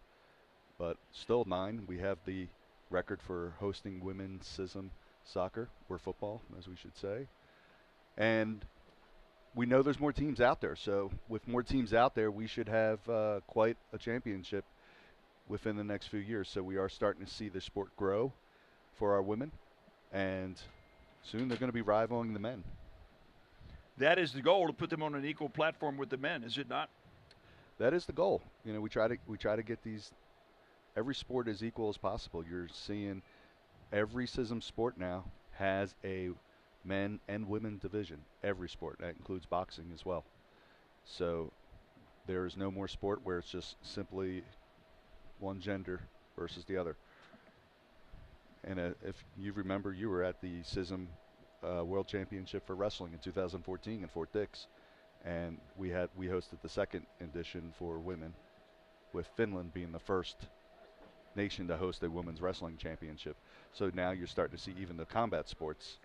But still 9. We have the record for hosting women's CISM soccer, or football, as we should say. And we know there's more teams out there. So with more teams out there, we should have quite a championship. within the next few years. So we are starting to see the sport grow for our women, and soon they're going to be rivaling the men. That is the goal, to put them on an equal platform with the men, is it not? That is the goal. You know, we try to get these, every sport as equal as possible. You're seeing every CISM sport now has a men and women division. Every sport. That includes boxing as well. So there is no more sport where it's just simply one gender versus the other. And if you remember, you were at the CISM World Championship for Wrestling in 2014 in Fort Dix, and we hosted the second edition for women, with Finland being the first nation to host a women's wrestling championship. So now you're starting to see even the combat sports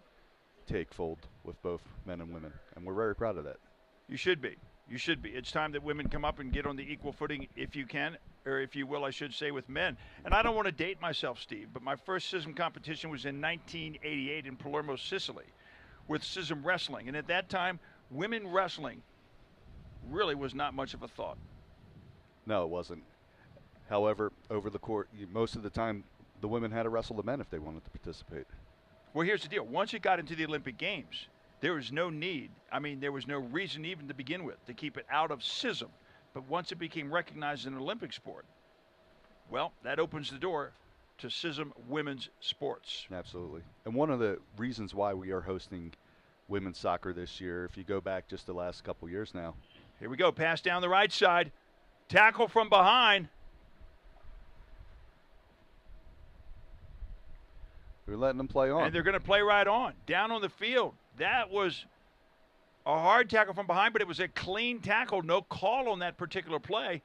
take fold with both men and women, and we're very proud of that. You should be. You should be. It's time that women come up and get on the equal footing, if you can, or if you will, I should say, with men. And I don't want to date myself, Steve, but my first CISM competition was in 1988 in Palermo, Sicily, with CISM wrestling. And at that time, women wrestling really was not much of a thought. No, it wasn't. However, over the court, most of the time, the women had to wrestle the men if they wanted to participate. Well, here's the deal. Once it got into the Olympic Games, there was no need, there was no reason even to begin with to keep it out of CISM. But once it became recognized as an Olympic sport, well, that opens the door to CISM women's sports. Absolutely. And one of the reasons why we are hosting women's soccer this year, if you go back just the last couple years now. Here we go. Pass down the right side. Tackle from behind. We're letting them play on. And they're going to play right on. Down on the field. That was a hard tackle from behind, but it was a clean tackle. No call on that particular play.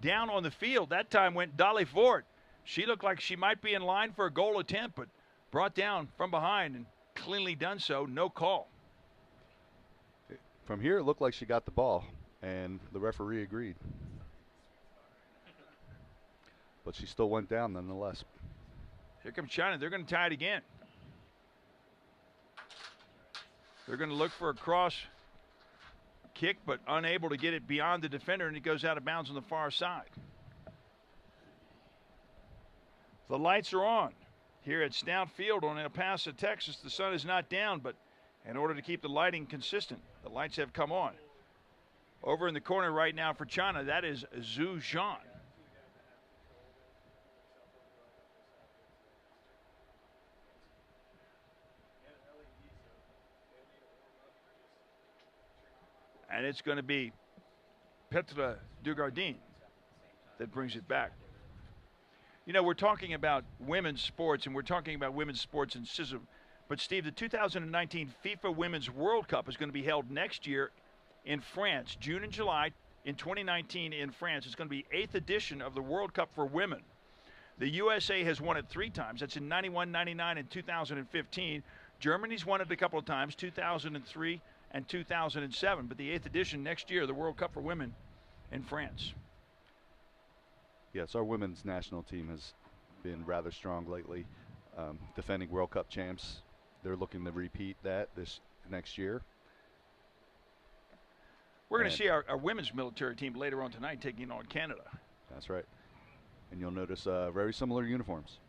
Down on the field. That time went Dolly Ford. She looked like she might be in line for a goal attempt, but brought down from behind and cleanly done so. No call. From here, it looked like she got the ball, and the referee agreed. But she still went down nonetheless. Here comes China. They're going to tie it again. They're going to look for a cross kick, but unable to get it beyond the defender, and it goes out of bounds on the far side. The lights are on here at Stout Field on El Paso, Texas. The sun is not down, but in order to keep the lighting consistent, the lights have come on. Over in the corner right now for China, that is Zhu Zhan. And it's going to be Petra Dugardin that brings it back. You know, we're talking about women's sports, and we're talking about women's sports in CISM. But, Steve, the 2019 FIFA Women's World Cup is going to be held next year in France, June and July in 2019 in France. It's going to be 8th edition of the World Cup for women. The USA has won it 3 times. That's in 91, 99, and 2015. Germany's won it a couple of times, 2003 and 2007. But the 8th edition next year, the World Cup for women in France. Yes, our women's national team has been rather strong lately, defending World Cup champs. They're looking to repeat that this next year. We're going to see our women's military team later on tonight taking on Canada. That's right. And you'll notice very similar uniforms.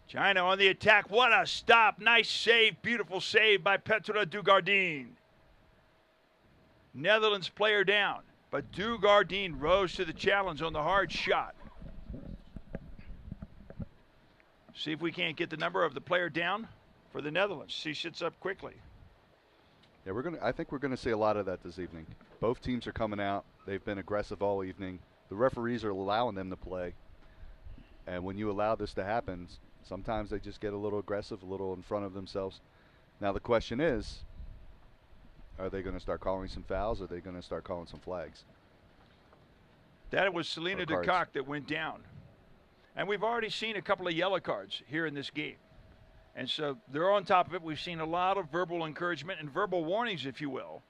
China on the attack. What a stop. Nice save. Beautiful save by Petra Dugardin. Netherlands player down. But Dugardin rose to the challenge on the hard shot. See if we can't get the number of the player down for the Netherlands. She sits up quickly. Yeah, I think we're gonna see a lot of that this evening. Both teams are coming out. They've been aggressive all evening. The referees are allowing them to play. And when you allow this to happen, sometimes they just get a little aggressive, a little in front of themselves. Now the question is, are they going to start calling some fouls? Or are they going to start calling some flags? That was Selena DeCock that went down. And we've already seen a couple of yellow cards here in this game. And so they're on top of it. We've seen a lot of verbal encouragement and verbal warnings, if you will.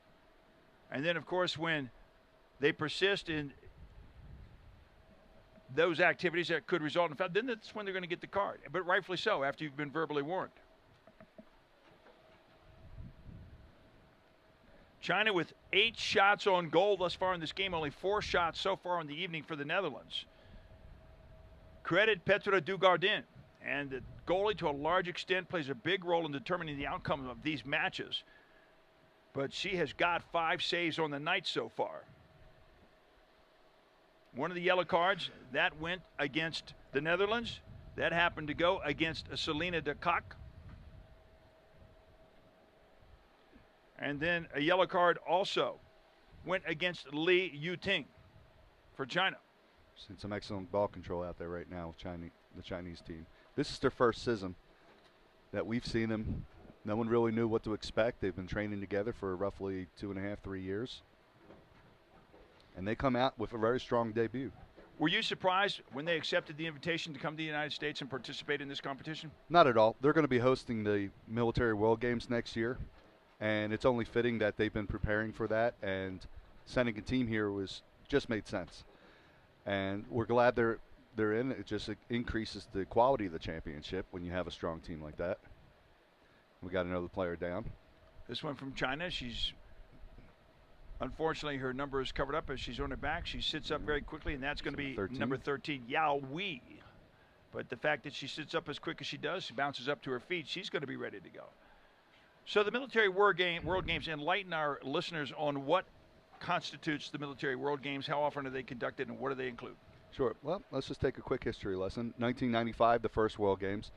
And then, of course, when they persist in those activities that could result in foul, then that's when they're going to get the card. But rightfully so, after you've been verbally warned. China with 8 shots on goal thus far in this game, only 4 shots so far in the evening for the Netherlands. credit Petra Dugardin. And the goalie, to a large extent, plays a big role in determining the outcome of these matches. But she has got 5 saves on the night so far. One of the yellow cards, that went against the Netherlands. That happened to go against Selina de Kock. And then a yellow card also went against Li Yuting for China. Seen some excellent ball control out there right now with the Chinese team. This is their first CISM that we've seen them. No one really knew what to expect. They've been training together for roughly 2.5, 3 years. And they come out with a very strong debut. Were you surprised when they accepted the invitation to come to the United States and participate in this competition? Not at all. They're going to be hosting the Military World Games next year. And it's only fitting that they've been preparing for that. And sending a team here just made sense. And we're glad they're in. It just increases the quality of the championship when you have a strong team like that. We got another player down. This one from China. She's unfortunately, her number is covered up as she's on her back. She sits up very quickly, and that's going to be 13. number 13, Yao Wei. But the fact that she sits up as quick as she does, she bounces up to her feet, she's going to be ready to go. So the Military World Games enlighten our listeners on what constitutes the Military World Games, how often are they conducted, and what do they include? Sure. Well, let's just take a quick history lesson. 1995, the first World Games.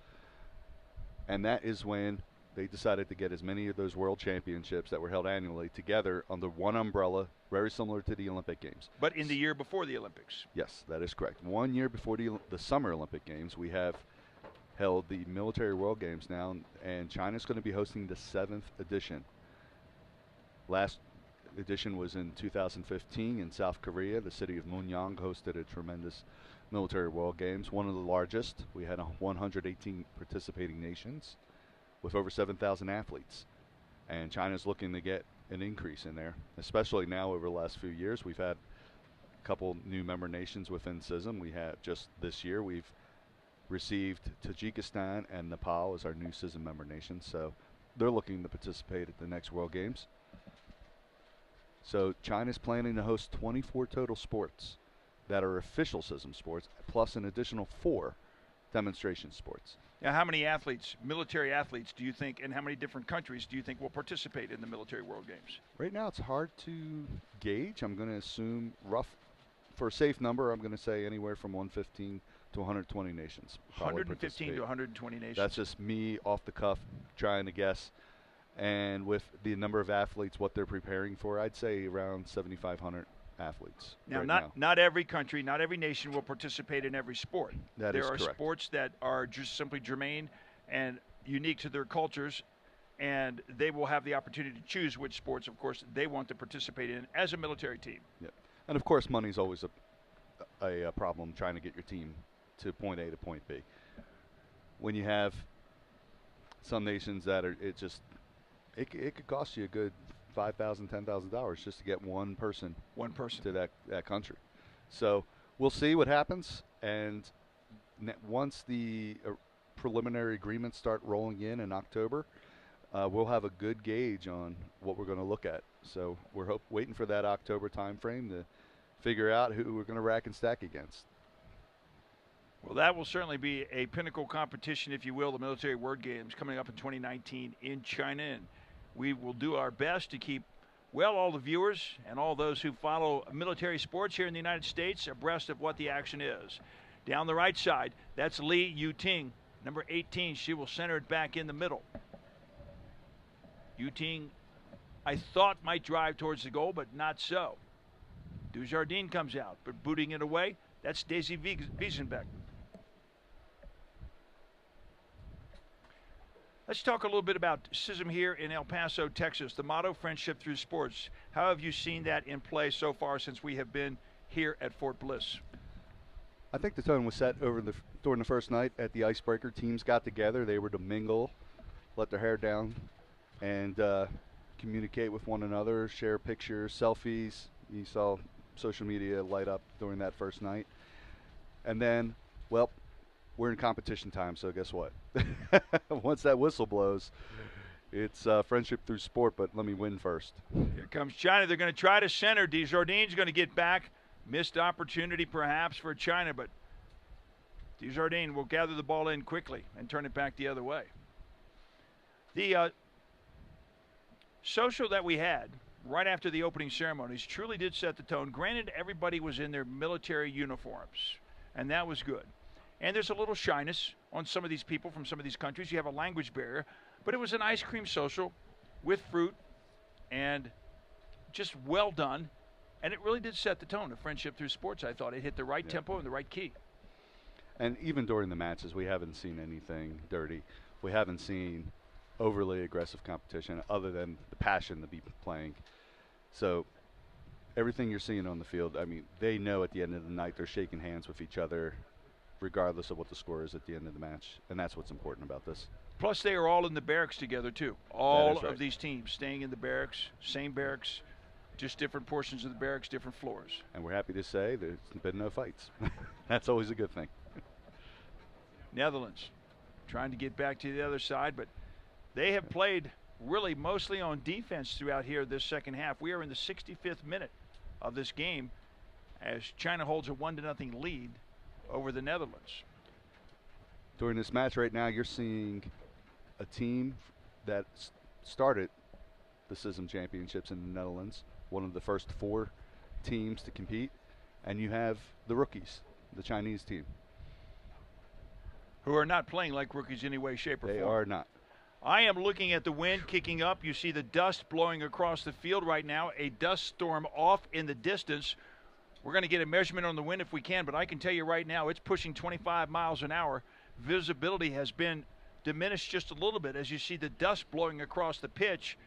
And that is when they decided to get as many of those world championships that were held annually together under one umbrella, very similar to the Olympic Games. But in the year before the Olympics. Yes, that is correct. 1 year before the Summer Olympic Games, we have held the Military World Games now, and China's going to be hosting the 7th edition. Last edition was in 2015 in South Korea. The city of Munyang hosted a tremendous Military World Games, one of the largest. We had 118 participating nations with over 7,000 athletes. And China's looking to get an increase in there, especially now over the last few years. We've had a couple new member nations within CISM. We have just this year, we've received Tajikistan and Nepal as our new CISM member nations. So they're looking to participate at the next World Games. So China's planning to host 24 total sports that are official CISM sports, plus an additional 4 demonstration sports. Now, how many athletes, military athletes, do you think, and how many different countries do you think will participate in the Military World Games? Right now, it's hard to gauge. I'm going to assume for a safe number, I'm going to say anywhere from 115 to 120 nations. 115 to 120 nations. That's just me off the cuff trying to guess. And with the number of athletes, what they're preparing for, I'd say around 7,500 athletes. Now, right not every country, not every nation will participate in every sport. That is correct. There are sports that are just simply germane and unique to their cultures, and they will have the opportunity to choose which sports, of course, they want to participate in as a military team. Yeah. And, of course, money's always a problem trying to get your team to point A to point B. When you have some nations that are, it could cost you a good $5,000, $10,000 just to get one person to that country. So we'll see what happens, and once the preliminary agreements start rolling in October, we'll have a good gauge on what we're going to look at. So we're waiting for that October time frame to figure out who we're going to rack and stack against. Well, that will certainly be a pinnacle competition, if you will, the Military World Games coming up in 2019 in China. And we will do our best to keep, well, all the viewers and all those who follow military sports here in the United States abreast of what the action is. Down the right side, that's Li Yuting, number 18. She will center it back in the middle. Yuting, I thought, might drive towards the goal, but not so. Dujardin comes out, but booting it away, that's Daisy Wiesenbeck. Let's talk a little bit about CISM here in El Paso, Texas. The motto, friendship through sports. How have you seen that in play so far since we have been here at Fort Bliss? I think the tone was set during the first night at the Icebreaker. Teams got together. They were to mingle, let their hair down, and communicate with one another, share pictures, selfies. You saw social media light up during that first night. And then, well, we're in competition time, so guess what? Once that whistle blows, it's friendship through sport, but let me win first. Here comes China. They're going to try to center. Desjardins going to get back. Missed opportunity perhaps for China, but Desjardins will gather the ball in quickly and turn it back the other way. The social that we had right after the opening ceremonies truly did set the tone. Granted, everybody was in their military uniforms, and that was good. And there's a little shyness on some of these people from some of these countries. You have a language barrier, but it was an ice cream social with fruit and just well done. And it really did set the tone of friendship through sports, I thought. It hit the right tempo and the right key. And even during the matches, we haven't seen anything dirty. We haven't seen overly aggressive competition other than the passion to be playing. So everything you're seeing on the field, I mean, they know at the end of the night they're shaking hands with each other regardless of what the score is at the end of the match. And that's what's important about this. Plus, they are all in the barracks together, too. All right. of these teams staying in the barracks, same barracks, just different portions of the barracks, different floors. And we're happy to say there's been no fights. That's always a good thing. Netherlands trying to get back to the other side, but they have played really mostly on defense throughout here this second half. We are in the 65th minute of this game as China holds a 1-0 lead over the Netherlands. During this match right now, you're seeing a team that started the CISM championships in the Netherlands, one of the first 4 teams to compete, and you have the rookies, the Chinese team. Who are not playing like rookies in any way, shape, or form. They are not. I am looking at the wind kicking up. You see the dust blowing across the field right now, a dust storm off in the distance. We're going to get a measurement on the wind if we can, but I can tell you right now it's pushing 25 miles an hour. Visibility has been diminished just a little bit as you see the dust blowing across the pitch.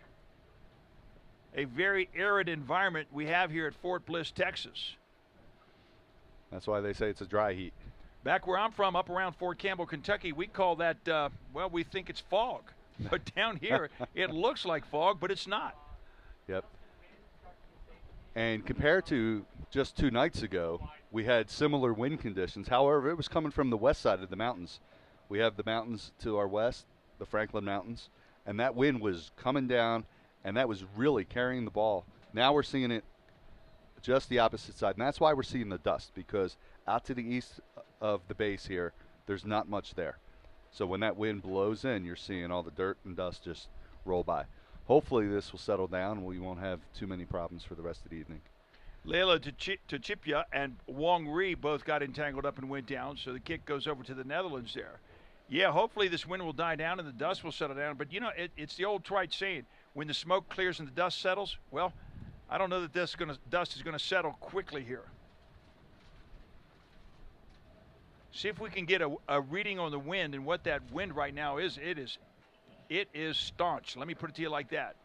A very arid environment we have here at Fort Bliss, Texas. That's why they say it's a dry heat. Back where I'm from, up around Fort Campbell, Kentucky, we call that, well, we think it's fog. But down here, it looks like fog, but it's not. Yep. And compared to just 2 nights ago, we had similar wind conditions. However, it was coming from the west side of the mountains. We have the mountains to our west, the Franklin Mountains, and that wind was coming down, and that was really carrying the ball. Now we're seeing it just the opposite side, and that's why we're seeing the dust, because out to the east of the base here, there's not much there. So when that wind blows in, you're seeing all the dirt and dust just roll by. Hopefully this will settle down and we won't have too many problems for the rest of the evening. Leila Tachipia and Wong Ri both got entangled up and went down, so the kick goes over to the Netherlands there. Yeah, hopefully this wind will die down and the dust will settle down. But, you know, it's the old trite saying, when the smoke clears and the dust settles, well, I don't know that dust is going to settle quickly here. See if we can get a reading on the wind and what that wind right now is. It is staunch. Let me put it to you like that.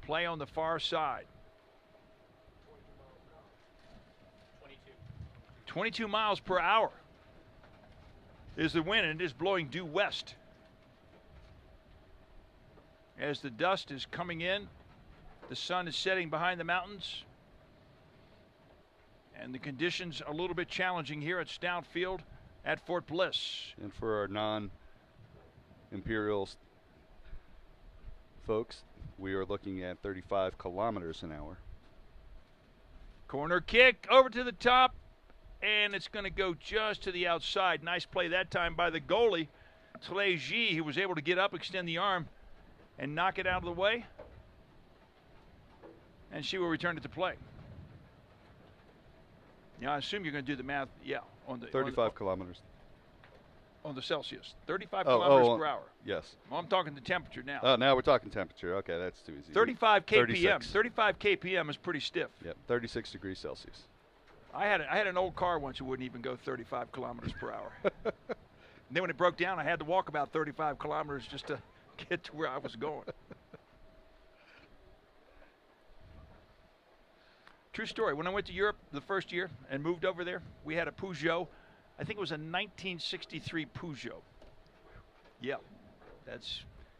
Play on the far side. 22 miles per hour is the wind, and it is blowing due west. As the dust is coming in, the sun is setting behind the mountains, and the conditions are a little bit challenging here at Stout Field at Fort Bliss. And for our non-Imperial folks, we are looking at 35 kilometers an hour. Corner kick over to the top, and it's going to go just to the outside. Nice play that time by the goalie, Tlei Ji, who was able to get up, extend the arm, and knock it out of the way. And she will return it to play. Yeah, I assume you're going to do the math, yeah. On the 35 kilometers. On the Celsius. 35 kilometers per hour. Yes. Well, I'm talking the temperature now. Oh, now we're talking temperature. Okay, that's too easy. 35 kpm. 36. 35 kpm is pretty stiff. Yep, 36 degrees Celsius. I had an old car once that wouldn't even go 35 kilometers per hour. And then when it broke down, I had to walk about 35 kilometers just to get to where I was going. True story. When I went to Europe the first year and moved over there, we had a Peugeot. I think it was a 1963 Peugeot. Yeah,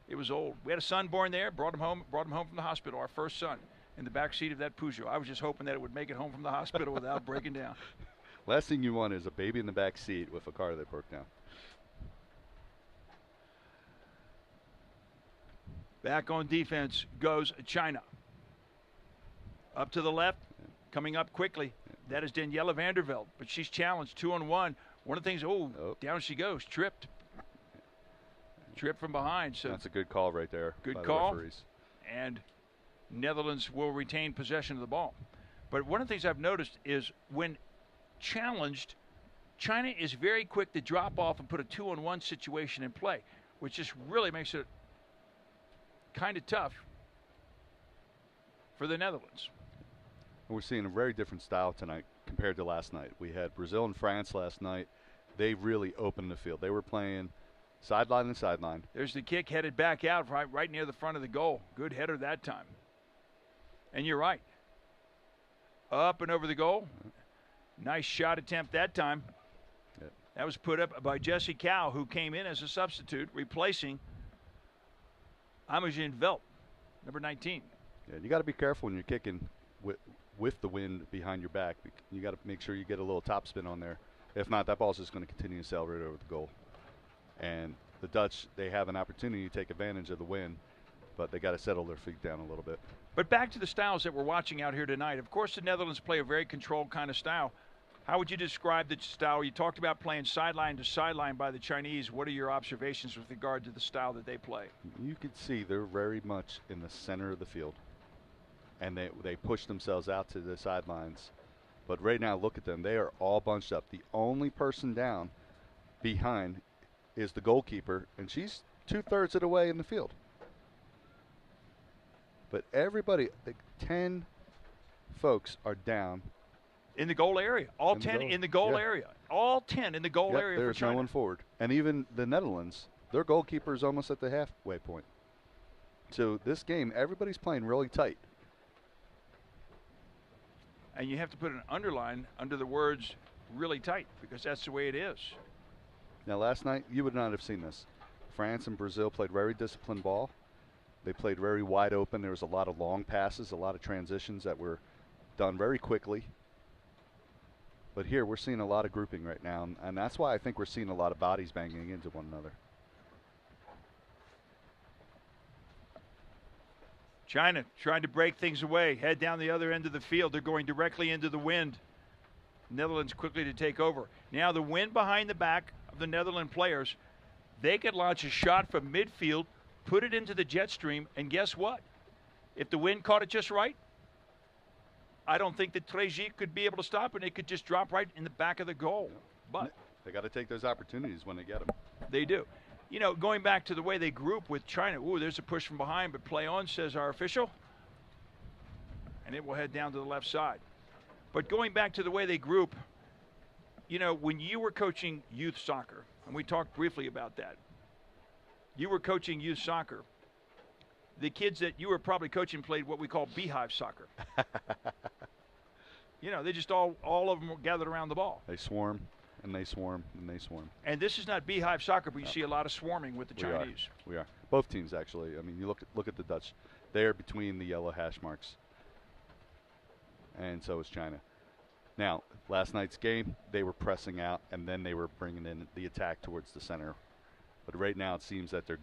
it was old. We had a son born there, brought him home from the hospital, our first son, in the back seat of that Peugeot. I was just hoping that it would make it home from the hospital without breaking down. Last thing you want is a baby in the back seat with a car that broke down. Back on defense goes China. Up to the left, coming up quickly. That is Daniela Vanderveld, but she's challenged 2-on-1 One of the things, down she goes, tripped. Tripped from behind. So that's a good call right there. Good call. And Netherlands will retain possession of the ball. But one of the things I've noticed is when challenged, China is very quick to drop off and put a 2-on-1 situation in play, which just really makes it kind of tough for the Netherlands. We're seeing a very different style tonight compared to last night. We had Brazil and France last night. They really opened the field. They were playing sideline and sideline. There's the kick headed back out right near the front of the goal. Good header that time. And you're right. Up and over the goal. Nice shot attempt that time. Yep. That was put up by Jesse Cow, who came in as a substitute, replacing Imogen Velt, number 19. Yeah, you got to be careful when you're kicking with the wind behind your back. You got to make sure you get a little top spin on there. If not, that ball's just going to continue to sail right over the goal. And the Dutch, they have an opportunity to take advantage of the wind, but they got to settle their feet down a little bit. But back to the styles that we're watching out here tonight. Of course, the Netherlands play a very controlled kind of style. How would you describe the style? You talked about playing sideline to sideline by the Chinese. What are your observations with regard to the style that they play? You can see they're very much in the center of the field, and they push themselves out to the sidelines. But right now, look at them. They are all bunched up. The only person down behind is the goalkeeper, and she's 2/3 of the way in the field. But everybody, 10 folks are down. In the goal area. All 10 in the goal area. All 10 in the goal area for China. There's no one forward. And even the Netherlands, their goalkeeper is almost at the halfway point. So this game, everybody's playing really tight. And you have to put an underline under the words really tight, because that's the way it is. Now, last night, you would not have seen this. France and Brazil played very disciplined ball. They played very wide open. There was a lot of long passes, a lot of transitions that were done very quickly. But here, we're seeing a lot of grouping right now, and that's why I think we're seeing a lot of bodies banging into one another. China trying to break things away, head down the other end of the field. They're going directly into the wind. Netherlands quickly to take over. Now the wind behind the back of the Netherlands players, they could launch a shot from midfield, put it into the jet stream, and guess what? If the wind caught it just right, I don't think that Trezeguet could be able to stop it. It could just drop right in the back of the goal. But they got to take those opportunities when they get them. They do. You know, going back to the way they group with China, ooh, there's a push from behind, but play on, says our official. And it will head down to the left side. But going back to the way they group, you know, when you were coaching youth soccer, and we talked briefly about that, you were coaching youth soccer. The kids that you were probably coaching played what we call beehive soccer. You know, they just all of them were gathered around the ball. They swarm, and they swarm, and they swarm. And this is not beehive soccer, but you see a lot of swarming with the Chinese. We are. Both teams, actually. I mean, you look at the Dutch. They're between the yellow hash marks. And so is China. Now, last night's game, they were pressing out, and then they were bringing in the attack towards the center. But right now it seems that they're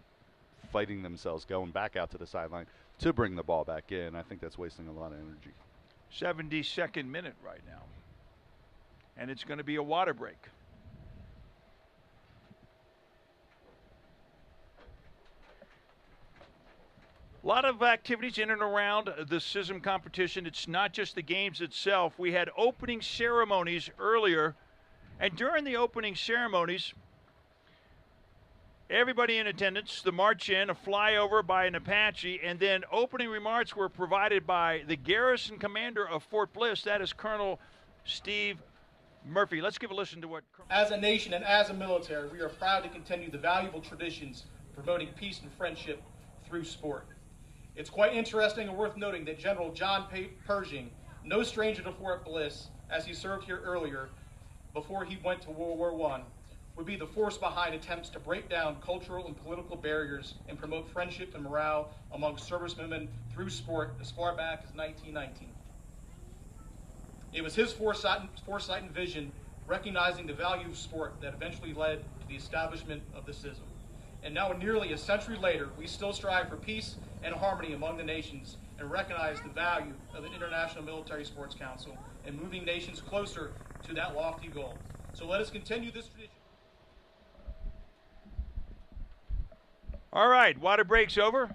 fighting themselves, going back out to the sideline to bring the ball back in. I think that's wasting a lot of energy. 72nd minute right now. And it's going to be a water break. A lot of activities in and around the CISM competition. It's not just the games itself. We had opening ceremonies earlier, and during the opening ceremonies, everybody in attendance, the march in, a flyover by an Apache, and then opening remarks were provided by the garrison commander of Fort Bliss. That is Colonel Steve Murphy. Let's give a listen to what... As a nation and as a military, we are proud to continue the valuable traditions promoting peace and friendship through sport. It's quite interesting and worth noting that General John Pershing, no stranger to Fort Bliss, as he served here earlier, before he went to World War I, would be the force behind attempts to break down cultural and political barriers and promote friendship and morale among servicemen through sport as far back as 1919. It was his foresight and vision, recognizing the value of sport, that eventually led to the establishment of the CISM. And now, nearly a century later, we still strive for peace and harmony among the nations and recognize the value of the International Military Sports Council and moving nations closer to that lofty goal. So let us continue this tradition. All right, water break's over.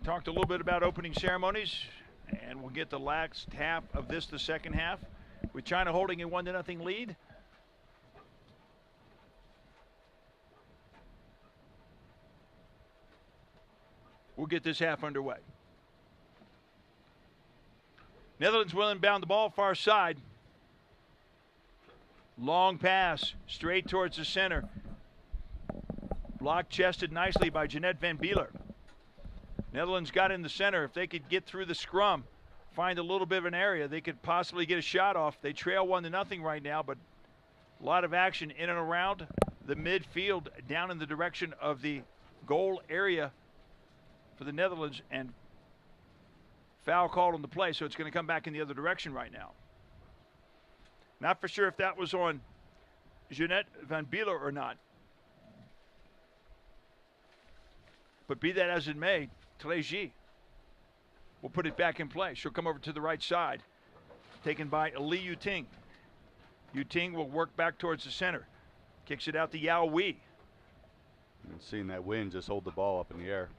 Talked a little bit about opening ceremonies, and we'll get the last half of this, the second half, with China holding a 1-0 lead. We'll get this half underway. Netherlands will inbound the ball far side. Long pass straight towards the center. Block chested nicely by Jeanette Van Bieler. Netherlands got in the center. If they could get through the scrum, find a little bit of an area, they could possibly get a shot off. They trail 1-0 right now, but a lot of action in and around the midfield down in the direction of the goal area for the Netherlands, and foul called on the play, so it's going to come back in the other direction right now. Not for sure if that was on Jeanette Van Bieler or not. But be that as it may, Treji will put it back in play. She'll come over to the right side, taken by Li Yuting. Yuting will work back towards the center. Kicks it out to Yao Wei. And seeing that wind just hold the ball up in the air.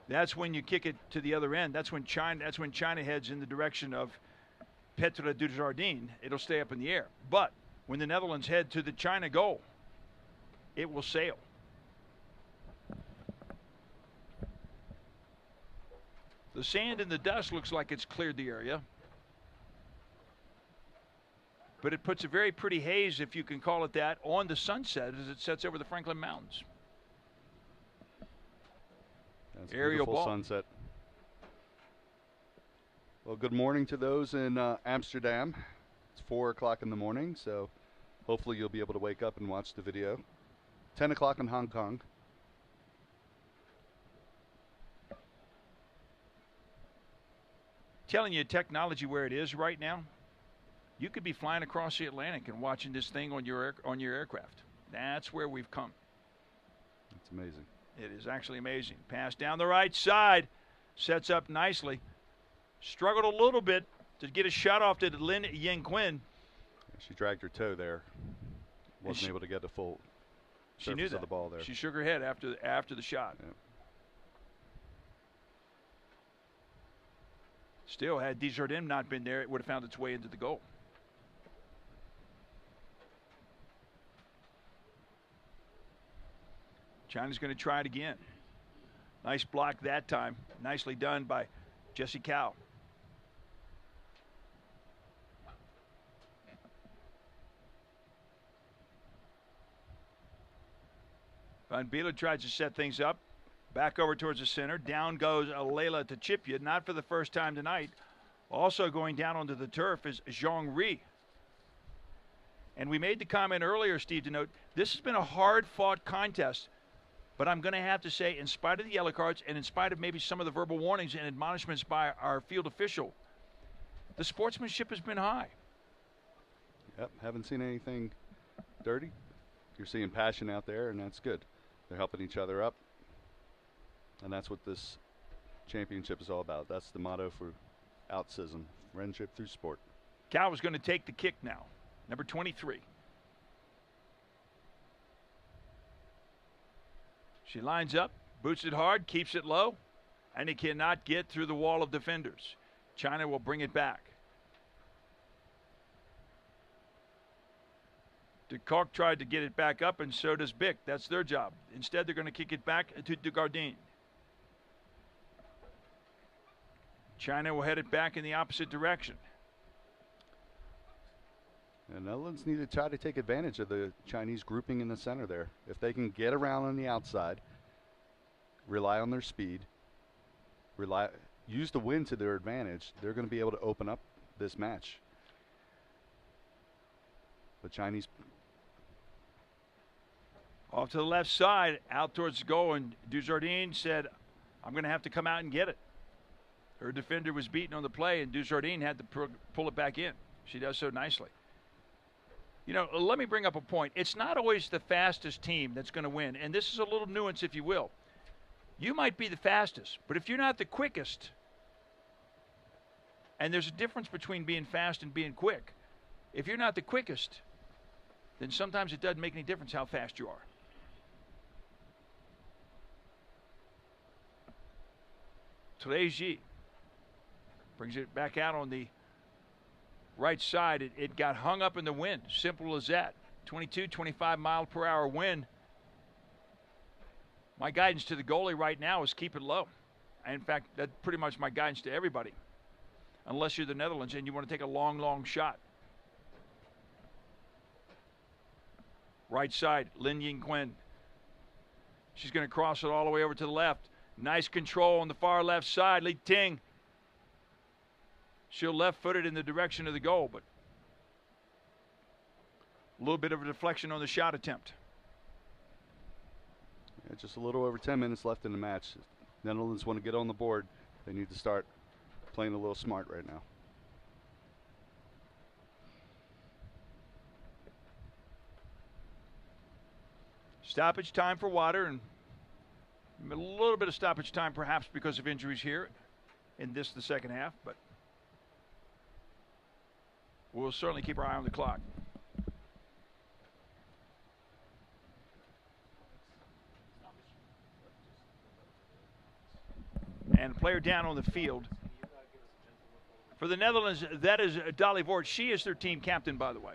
That's when you kick it to the other end. That's when China heads in the direction of Petra Dujardin. It'll stay up in the air. But when the Netherlands head to the China goal, it will sail. The sand and the dust looks like it's cleared the area. But it puts a very pretty haze, if you can call it that, on the sunset as it sets over the Franklin Mountains. That's Aerial beautiful ball. Sunset. Well, good morning to those in Amsterdam. It's 4 o'clock in the morning, so hopefully you'll be able to wake up and watch the video. 10 o'clock in Hong Kong. Telling you technology where it is right now, you could be flying across the Atlantic and watching this thing on your aircraft. That's where we've come. It's amazing. It is actually amazing. Pass down the right side, sets up nicely. Struggled a little bit to get a shot off to Lin Yingquin. She dragged her toe there. Wasn't able to get the full She knew surface that. of the ball there. She shook her head after the shot. Yeah. Still, had Desjardins not been there, it would have found its way into the goal. China's going to try it again. Nice block that time. Nicely done by Jessie Cow. Van Bieler tries to set things up. Back over towards the center. Down goes Leila Tachipia, not for the first time tonight. Also going down onto the turf is Zhang Ri. And we made the comment earlier, Steve, to note, this has been a hard-fought contest. But I'm going to have to say, in spite of the yellow cards and in spite of maybe some of the verbal warnings and admonishments by our field official, the sportsmanship has been high. Yep, haven't seen anything dirty. You're seeing passion out there, and that's good. They're helping each other up. And that's what this championship is all about. That's the motto for CISM, friendship through sport. Cow is going to take the kick now, number 23. She lines up, boots it hard, keeps it low, and it cannot get through the wall of defenders. China will bring it back. De Kock tried to get it back up, and so does Bick. That's their job. Instead, they're going to kick it back to Dugardin. China will head it back in the opposite direction. And Netherlands need to try to take advantage of the Chinese grouping in the center there. If they can get around on the outside, rely on their speed, use the wind to their advantage, they're going to be able to open up this match. The Chinese off to the left side, out towards the goal, and Dujardin said, I'm going to have to come out and get it. Her defender was beaten on the play, and Dujardin had to pull it back in. She does so nicely. You know, let me bring up a point. It's not always the fastest team that's going to win, and this is a little nuance, if you will. You might be the fastest, but if you're not the quickest, and there's a difference between being fast and being quick, if you're not the quickest, then sometimes it doesn't make any difference how fast you are. Treji brings it back out on the right side. It got hung up in the wind. Simple as that. 22, 25 mile per hour wind. My guidance to the goalie right now is keep it low. In fact, that's pretty much my guidance to everybody. Unless you're the Netherlands and you want to take a long, long shot. Right side, Lin Yingquen. She's going to cross it all the way over to the left. Nice control on the far left side. Li Ting. She'll left-footed in the direction of the goal, but a little bit of a deflection on the shot attempt. Yeah, just a little over 10 minutes left in the match. Netherlands want to get on the board. They need to start playing a little smart right now. Stoppage time for Water, and a little bit of stoppage time perhaps because of injuries here in the second half, but we'll certainly keep our eye on the clock. And player down on the field. For the Netherlands, that is Dolly Voort. She is their team captain, by the way.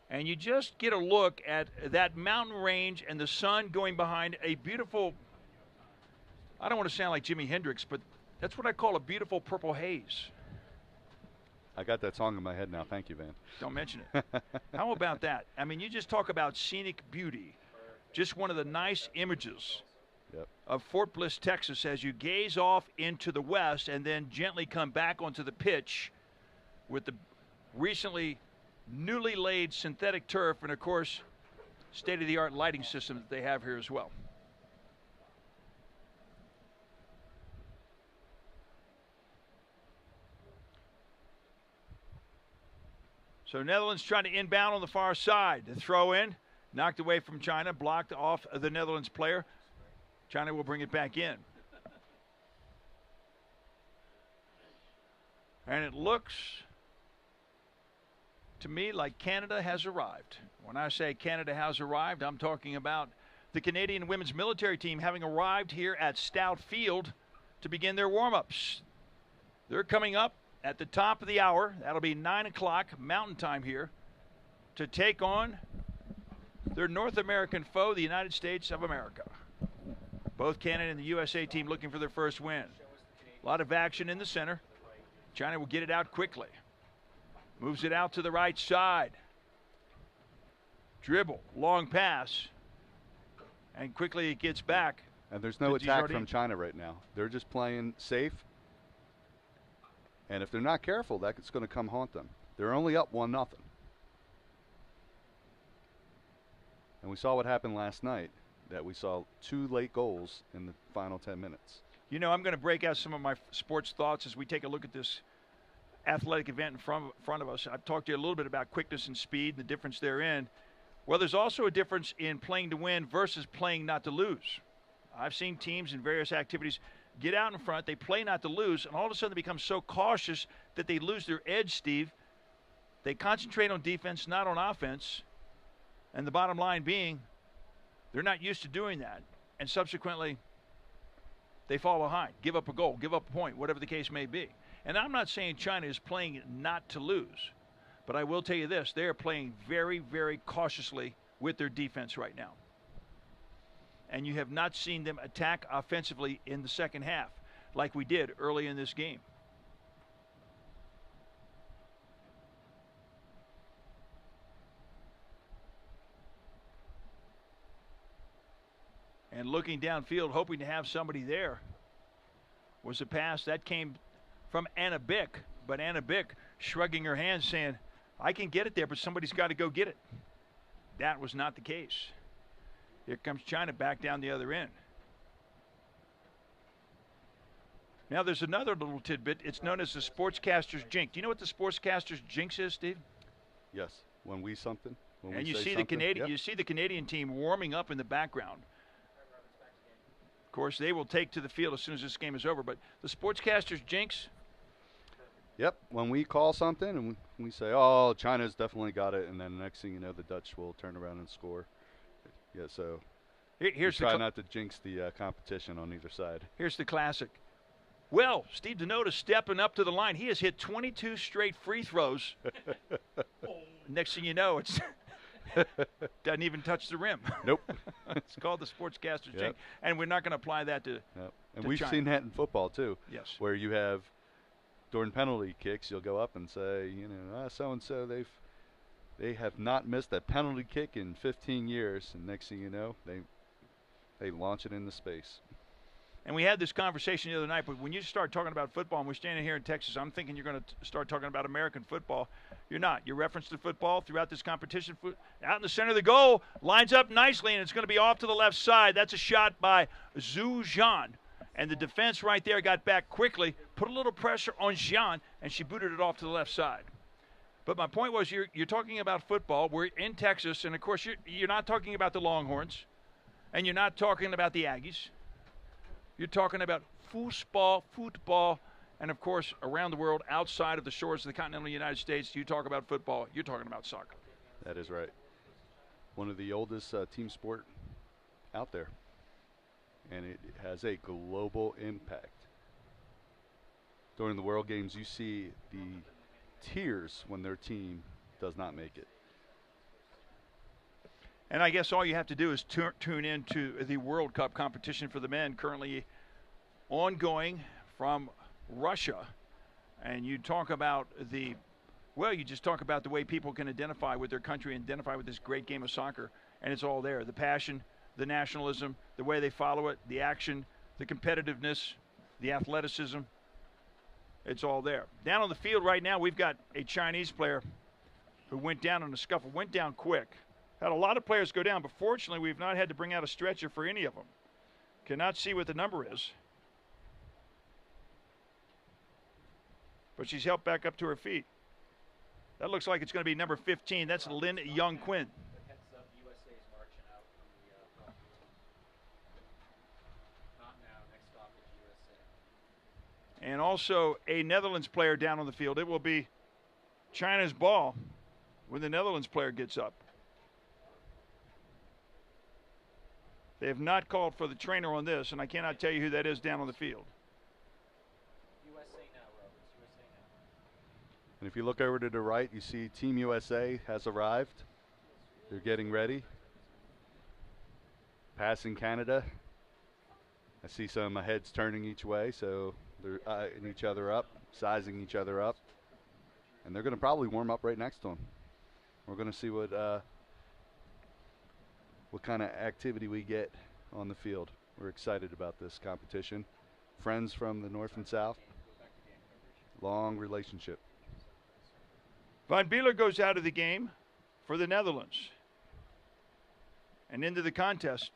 And you just get a look at that mountain range and the sun going behind a beautiful, I don't want to sound like Jimi Hendrix, but that's what I call a beautiful purple haze. I got that song in my head now. Thank you, Van. Don't mention it. How about that? I mean, you just talk about scenic beauty. Just one of the nice images of Fort Bliss, Texas, as you gaze off into the west and then gently come back onto the pitch with the recently newly laid synthetic turf and, of course, state-of-the-art lighting system that they have here as well. So Netherlands trying to inbound on the far side. The throw in, knocked away from China, blocked off the Netherlands player. China will bring it back in. And it looks to me like Canada has arrived. When I say Canada has arrived, I'm talking about the Canadian women's military team having arrived here at Stout Field to begin their warm-ups. They're coming up at the top of the hour. That'll be 9 o'clock Mountain Time here to take on their North American foe, the United States of America. Both Canada and the USA team looking for their first win. A lot of action in the center. China will get it out quickly. Moves it out to the right side. Dribble, long pass. And quickly it gets back. And there's no attack from China right now. They're just playing safe. And if they're not careful, that's going to come haunt them. They're only up 1-0. And we saw what happened last night, that we saw 2 late goals in the final 10 minutes. You know, I'm going to break out some of my sports thoughts as we take a look at this athletic event in front of us. I've talked to you a little bit about quickness and speed and the difference therein. Well, there's also a difference in playing to win versus playing not to lose. I've seen teams in various activities get out in front, they play not to lose, and all of a sudden they become so cautious that they lose their edge, Steve. They concentrate on defense, not on offense. And the bottom line being, they're not used to doing that. And subsequently, they fall behind, give up a goal, give up a point, whatever the case may be. And I'm not saying China is playing not to lose. But I will tell you this, they are playing very, very cautiously with their defense right now. And you have not seen them attack offensively in the second half like we did early in this game. And looking downfield, hoping to have somebody there, was a pass that came from Anna Bick. But Anna Bick shrugging her hands saying, I can get it there, but somebody's got to go get it. That was not the case. Here comes China back down the other end. Now there's another little tidbit. It's known as the sportscaster's jinx. Do you know what the sportscaster's jinx is, Steve? Yes. When we something. When and we you say see something. the Canadian. Yep. You see the Canadian team warming up in the background. Of course, they will take to the field as soon as this game is over. But the sportscaster's jinx, Yep. When we call something and we say, "Oh, China's definitely got it," and then the next thing you know, the Dutch will turn around and score. Yeah. So Here's try not to jinx the competition on either side. Here's the classic. Well, Steve Denoda stepping up to the line. He has hit 22 straight free throws. Next thing you know, it's doesn't even touch the rim. Nope. It's called the sportscaster's jinx, and we're not going to apply that to. Yep. And to we've China. seen that in football too. Yes. Where you have during penalty kicks, you'll go up and say, so and so they have not missed a penalty kick in 15 years, and next thing you know, they launch it into space. And we had this conversation the other night, but when you start talking about football, and we're standing here in Texas, I'm thinking you're going to start talking about American football. You're not. You referenced the football throughout this competition. Out in the center of the goal, lines up nicely, and it's going to be off to the left side. That's a shot by Zhu Zhan. And the defense right there got back quickly, put a little pressure on Zhan, and she booted it off to the left side. But my point was, you're talking about football. We're in Texas, and, of course, you're not talking about the Longhorns, and you're not talking about the Aggies. You're talking about football, and, of course, around the world, outside of the shores of the continental United States, you talk about football, you're talking about soccer. That is right. One of the oldest team sport out there, and it has a global impact. During the World Games, you see the tears when their team does not make it. And I guess all you have to do is tune into the World Cup competition for the men currently ongoing from Russia. And you talk about you just talk about the way people can identify with their country and identify with this great game of soccer. And it's all there. The passion, the nationalism, the way they follow it, the action, the competitiveness, the athleticism. It's all there. Down on the field right now, we've got a Chinese player who went down in a scuffle, went down quick. Had a lot of players go down, but fortunately we've not had to bring out a stretcher for any of them. Cannot see what the number is. But she's helped back up to her feet. That looks like it's going to be number 15. That's Lin Young Quinn. And also a Netherlands player down on the field. It will be China's ball when the Netherlands player gets up. They have not called for the trainer on this, and I cannot tell you who that is down on the field. USA now, Roberts. USA now. And if you look over to the right, you see Team USA has arrived. They're getting ready. Passing Canada. I see some heads turning each way, so they're eyeing each other up, sizing each other up. And they're going to probably warm up right next to them. We're going to see what kind of activity we get on the field. We're excited about this competition. Friends from the north and south. Long relationship. Van Bieler goes out of the game for the Netherlands. And into the contest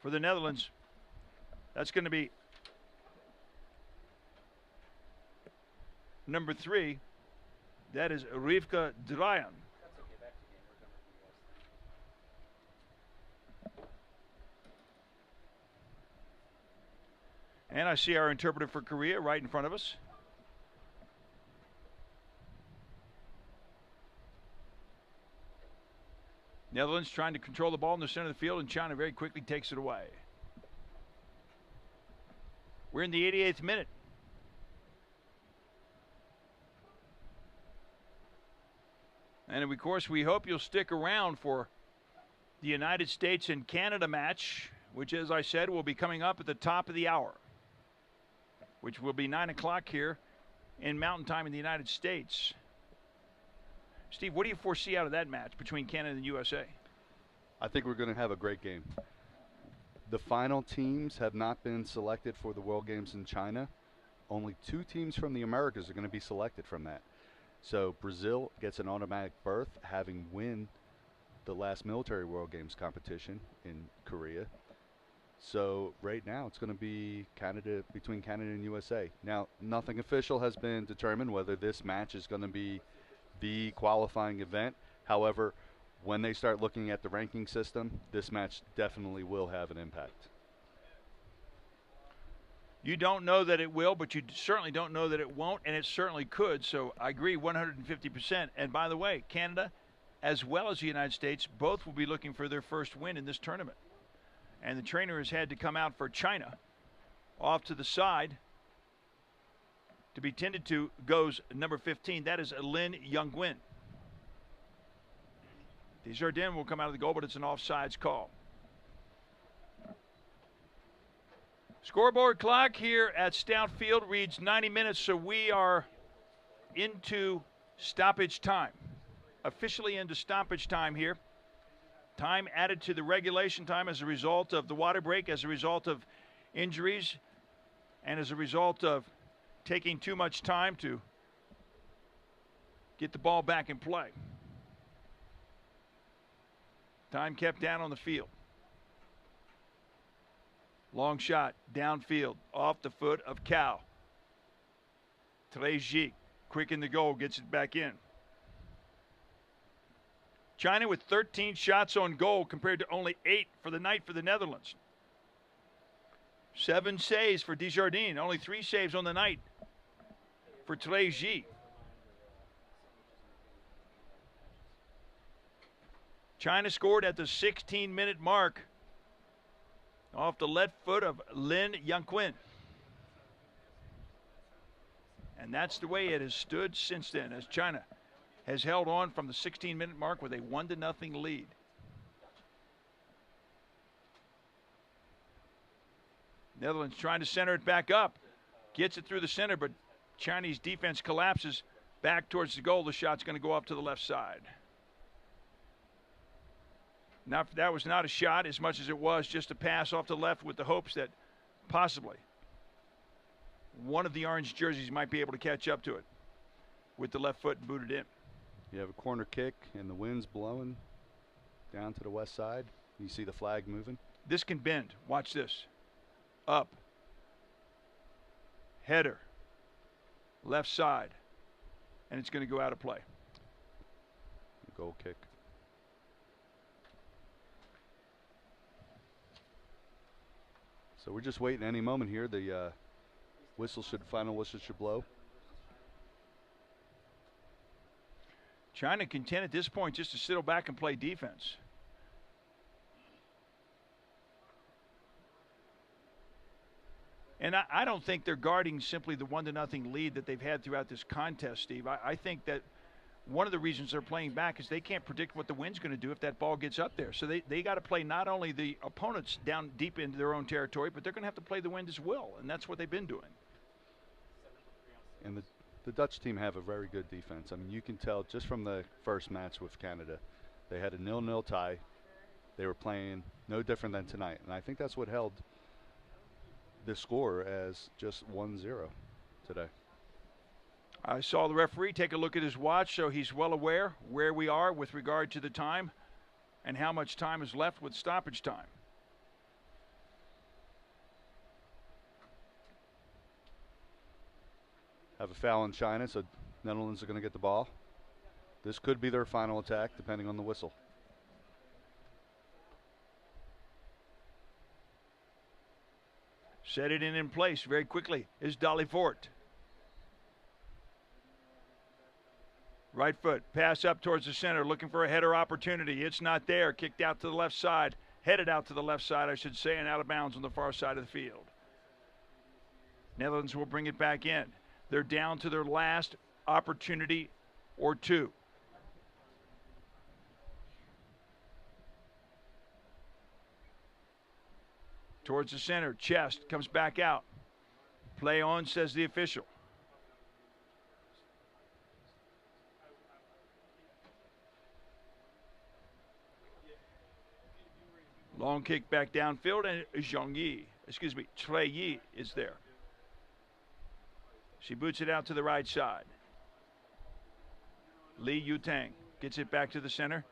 for the Netherlands, that's going to be number 3. That is Rivka Drayan. And I see our interpreter for Korea right in front of us. Netherlands trying to control the ball in the center of the field, and China very quickly takes it away. We're in the 88th minute. And of course, we hope you'll stick around for the United States and Canada match, which, as I said, will be coming up at the top of the hour, which will be 9 o'clock here in Mountain Time in the United States. Steve, what do you foresee out of that match between Canada and USA? I think we're going to have a great game. The final teams have not been selected for the World Games in China. Only 2 teams from the Americas are going to be selected from that. So Brazil gets an automatic berth, having won the last military World Games competition in Korea. So right now it's going to be between Canada and USA. Now, nothing official has been determined whether this match is going to be the qualifying event. However, when they start looking at the ranking system, this match definitely will have an impact. You don't know that it will, but you certainly don't know that it won't, and it certainly could. So I agree 150%. And by the way, Canada, as well as the United States, both will be looking for their first win in this tournament. And the trainer has had to come out for China. Off to the side, to be tended to, goes number 15. That is Lin Youngwin. Desjardins will come out of the goal, but it's an offsides call. Scoreboard clock here at Stout Field reads 90 minutes, so we are into stoppage time. Officially into stoppage time here. Time added to the regulation time as a result of the water break, as a result of injuries, and as a result of taking too much time to get the ball back in play. Time kept down on the field. Long shot, downfield, off the foot of Cao. Treji, quick in the goal, gets it back in. China with 13 shots on goal compared to only 8 for the night for the Netherlands. 7 saves for Desjardins, only 3 saves on the night for Treji. China scored at the 16-minute mark off the left foot of Lin Youngwin. And that's the way it has stood since then, as China has held on from the 16-minute mark with a 1-0 lead. Netherlands trying to center it back up. Gets it through the center, but Chinese defense collapses back towards the goal. The shot's going to go off to the left side. Now, that was not a shot as much as it was just a pass off the left with the hopes that possibly one of the orange jerseys might be able to catch up to it with the left foot and boot it in. You have a corner kick and the wind's blowing down to the west side. You see the flag moving. This can bend. Watch this. Up. Header. Left side. And it's going to go out of play. Goal kick. So we're just waiting any moment here. The final whistle should blow. China content at this point just to settle back and play defense. And I don't think they're guarding simply the 1-0 lead that they've had throughout this contest, Steve. I think that one of the reasons they're playing back is they can't predict what the wind's going to do if that ball gets up there. So they got to play not only the opponents down deep into their own territory, but they're going to have to play the wind as well, and that's what they've been doing. And the Dutch team have a very good defense. I mean, you can tell just from the first match with Canada, they had a 0-0 tie. They were playing no different than tonight, and I think that's what held the score as just 1-0 today. I saw the referee take a look at his watch, so he's well aware where we are with regard to the time and how much time is left with stoppage time. Have a foul in China, so Netherlands are going to get the ball. This could be their final attack, depending on the whistle. Set it in place very quickly is Dalifort. Right foot, pass up towards the center, looking for a header opportunity. It's not there. Kicked out to the left side. Headed out to the left side, I should say, and out of bounds on the far side of the field. Netherlands will bring it back in. They're down to their last opportunity or two. Towards the center, chest, comes back out. Play on, says the official. Long kick back downfield, and Treyi is there. She boots it out to the right side. Li Yutang gets it back to the center,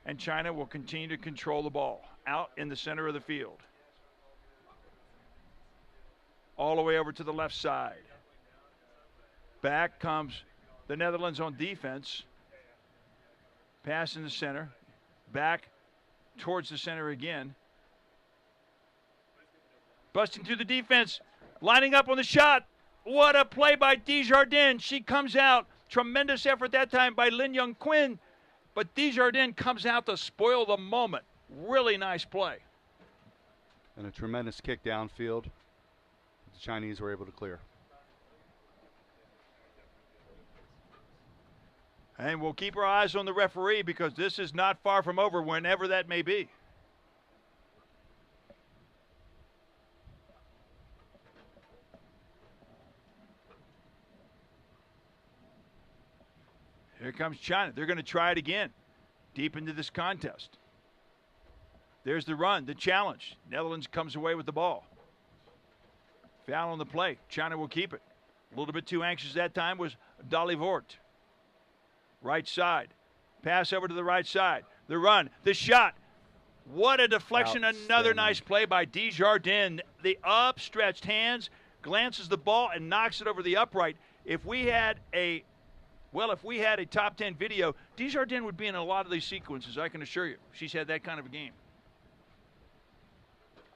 and China will continue to control the ball out in the center of the field. All the way over to the left side. Back comes the Netherlands on defense. Pass in the center. Back towards the center again. Busting through the defense. Lining up on the shot. What a play by Desjardins. She comes out. Tremendous effort that time by Lin Young-Quinn. But Desjardins comes out to spoil the moment. Really nice play. And a tremendous kick downfield. The Chinese were able to clear. And we'll keep our eyes on the referee because this is not far from over whenever that may be. Here comes China. They're going to try it again deep into this contest. There's the run, the challenge. Netherlands comes away with the ball. Foul on the play. China will keep it. A little bit too anxious that time was Dalivort. Right side. Pass over to the right side. The run, the shot. What a deflection. Another nice play by Desjardins. The upstretched hands, glances the ball and knocks it over the upright. If we had a top 10 video, Desjardins would be in a lot of these sequences, I can assure you. She's had that kind of a game.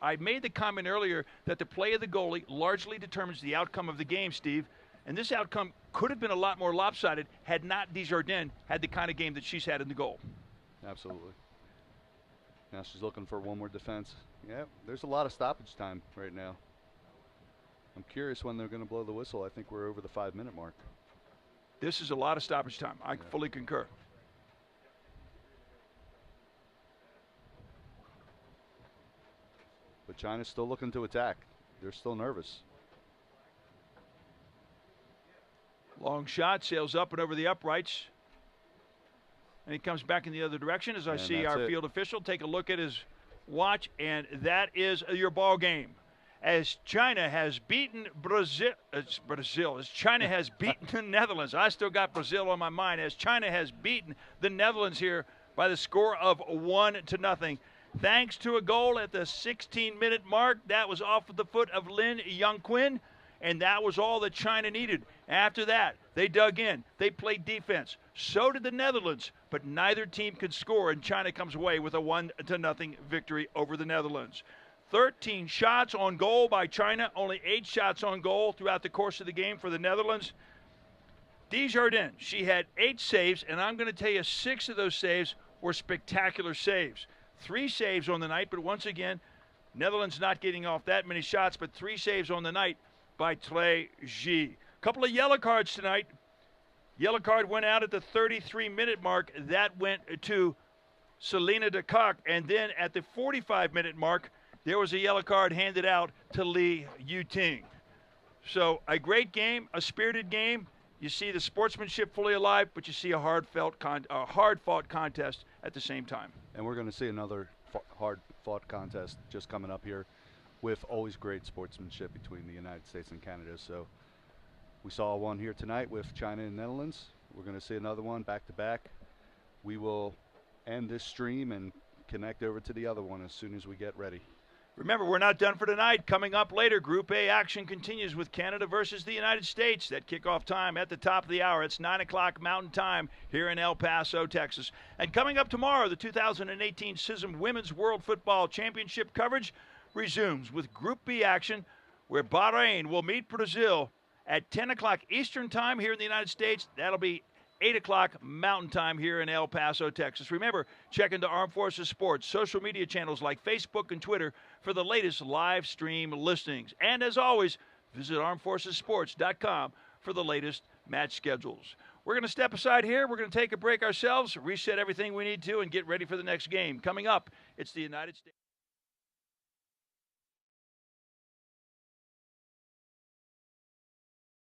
I made the comment earlier that the play of the goalie largely determines the outcome of the game, Steve. And this outcome could have been a lot more lopsided had not Desjardins had the kind of game that she's had in the goal. Absolutely. Now she's looking for one more defense. Yeah, there's a lot of stoppage time right now. I'm curious when they're going to blow the whistle. I think we're over the 5-minute mark. This is a lot of stoppage time. I fully concur. But China's still looking to attack. They're still nervous. Long shot, sails up and over the uprights. And he comes back in the other direction as I see our field official take a look at his watch, and that is your ball game. As China has beaten as China has beaten the Netherlands. I still got Brazil on my mind. As China has beaten the Netherlands here by the score of 1-0. Thanks to a goal at the 16-minute mark. That was off of the foot of Lin Young-Quinn, and that was all that China needed. After that, they dug in. They played defense. So did the Netherlands, but neither team could score, and China comes away with a 1-0 victory over the Netherlands. 13 shots on goal by China, only 8 shots on goal throughout the course of the game for the Netherlands. Desjardins, she had 8 saves, and I'm going to tell you 6 of those saves were spectacular saves. 3 saves on the night, but once again, Netherlands not getting off that many shots, but 3 saves on the night by Treji. Couple of yellow cards tonight. Yellow card went out at the 33-minute mark. That went to Selena de Kock, and then at the 45-minute mark, there was a yellow card handed out to Li Yuting. So a great game, a spirited game. You see the sportsmanship fully alive, but you see a hard-fought contest at the same time. And we're going to see another hard-fought contest just coming up here with always great sportsmanship between the United States and Canada. So we saw one here tonight with China and Netherlands. We're going to see another one back-to-back. We will end this stream and connect over to the other one as soon as we get ready. Remember, we're not done for tonight. Coming up later, Group A action continues with Canada versus the United States. That kickoff time at the top of the hour. It's 9 o'clock Mountain Time here in El Paso, Texas. And coming up tomorrow, the 2018 CISM Women's World Football Championship coverage resumes with Group B action, where Bahrain will meet Brazil at 10 o'clock Eastern Time here in the United States. That'll be 8 o'clock Mountain Time here in El Paso, Texas. Remember, check into Armed Forces Sports social media channels like Facebook and Twitter for the latest live stream listings. And as always, visit armedforcesports.com for the latest match schedules. We're going to step aside here. We're going to take a break ourselves, reset everything we need to, and get ready for the next game. Coming up, it's the United States.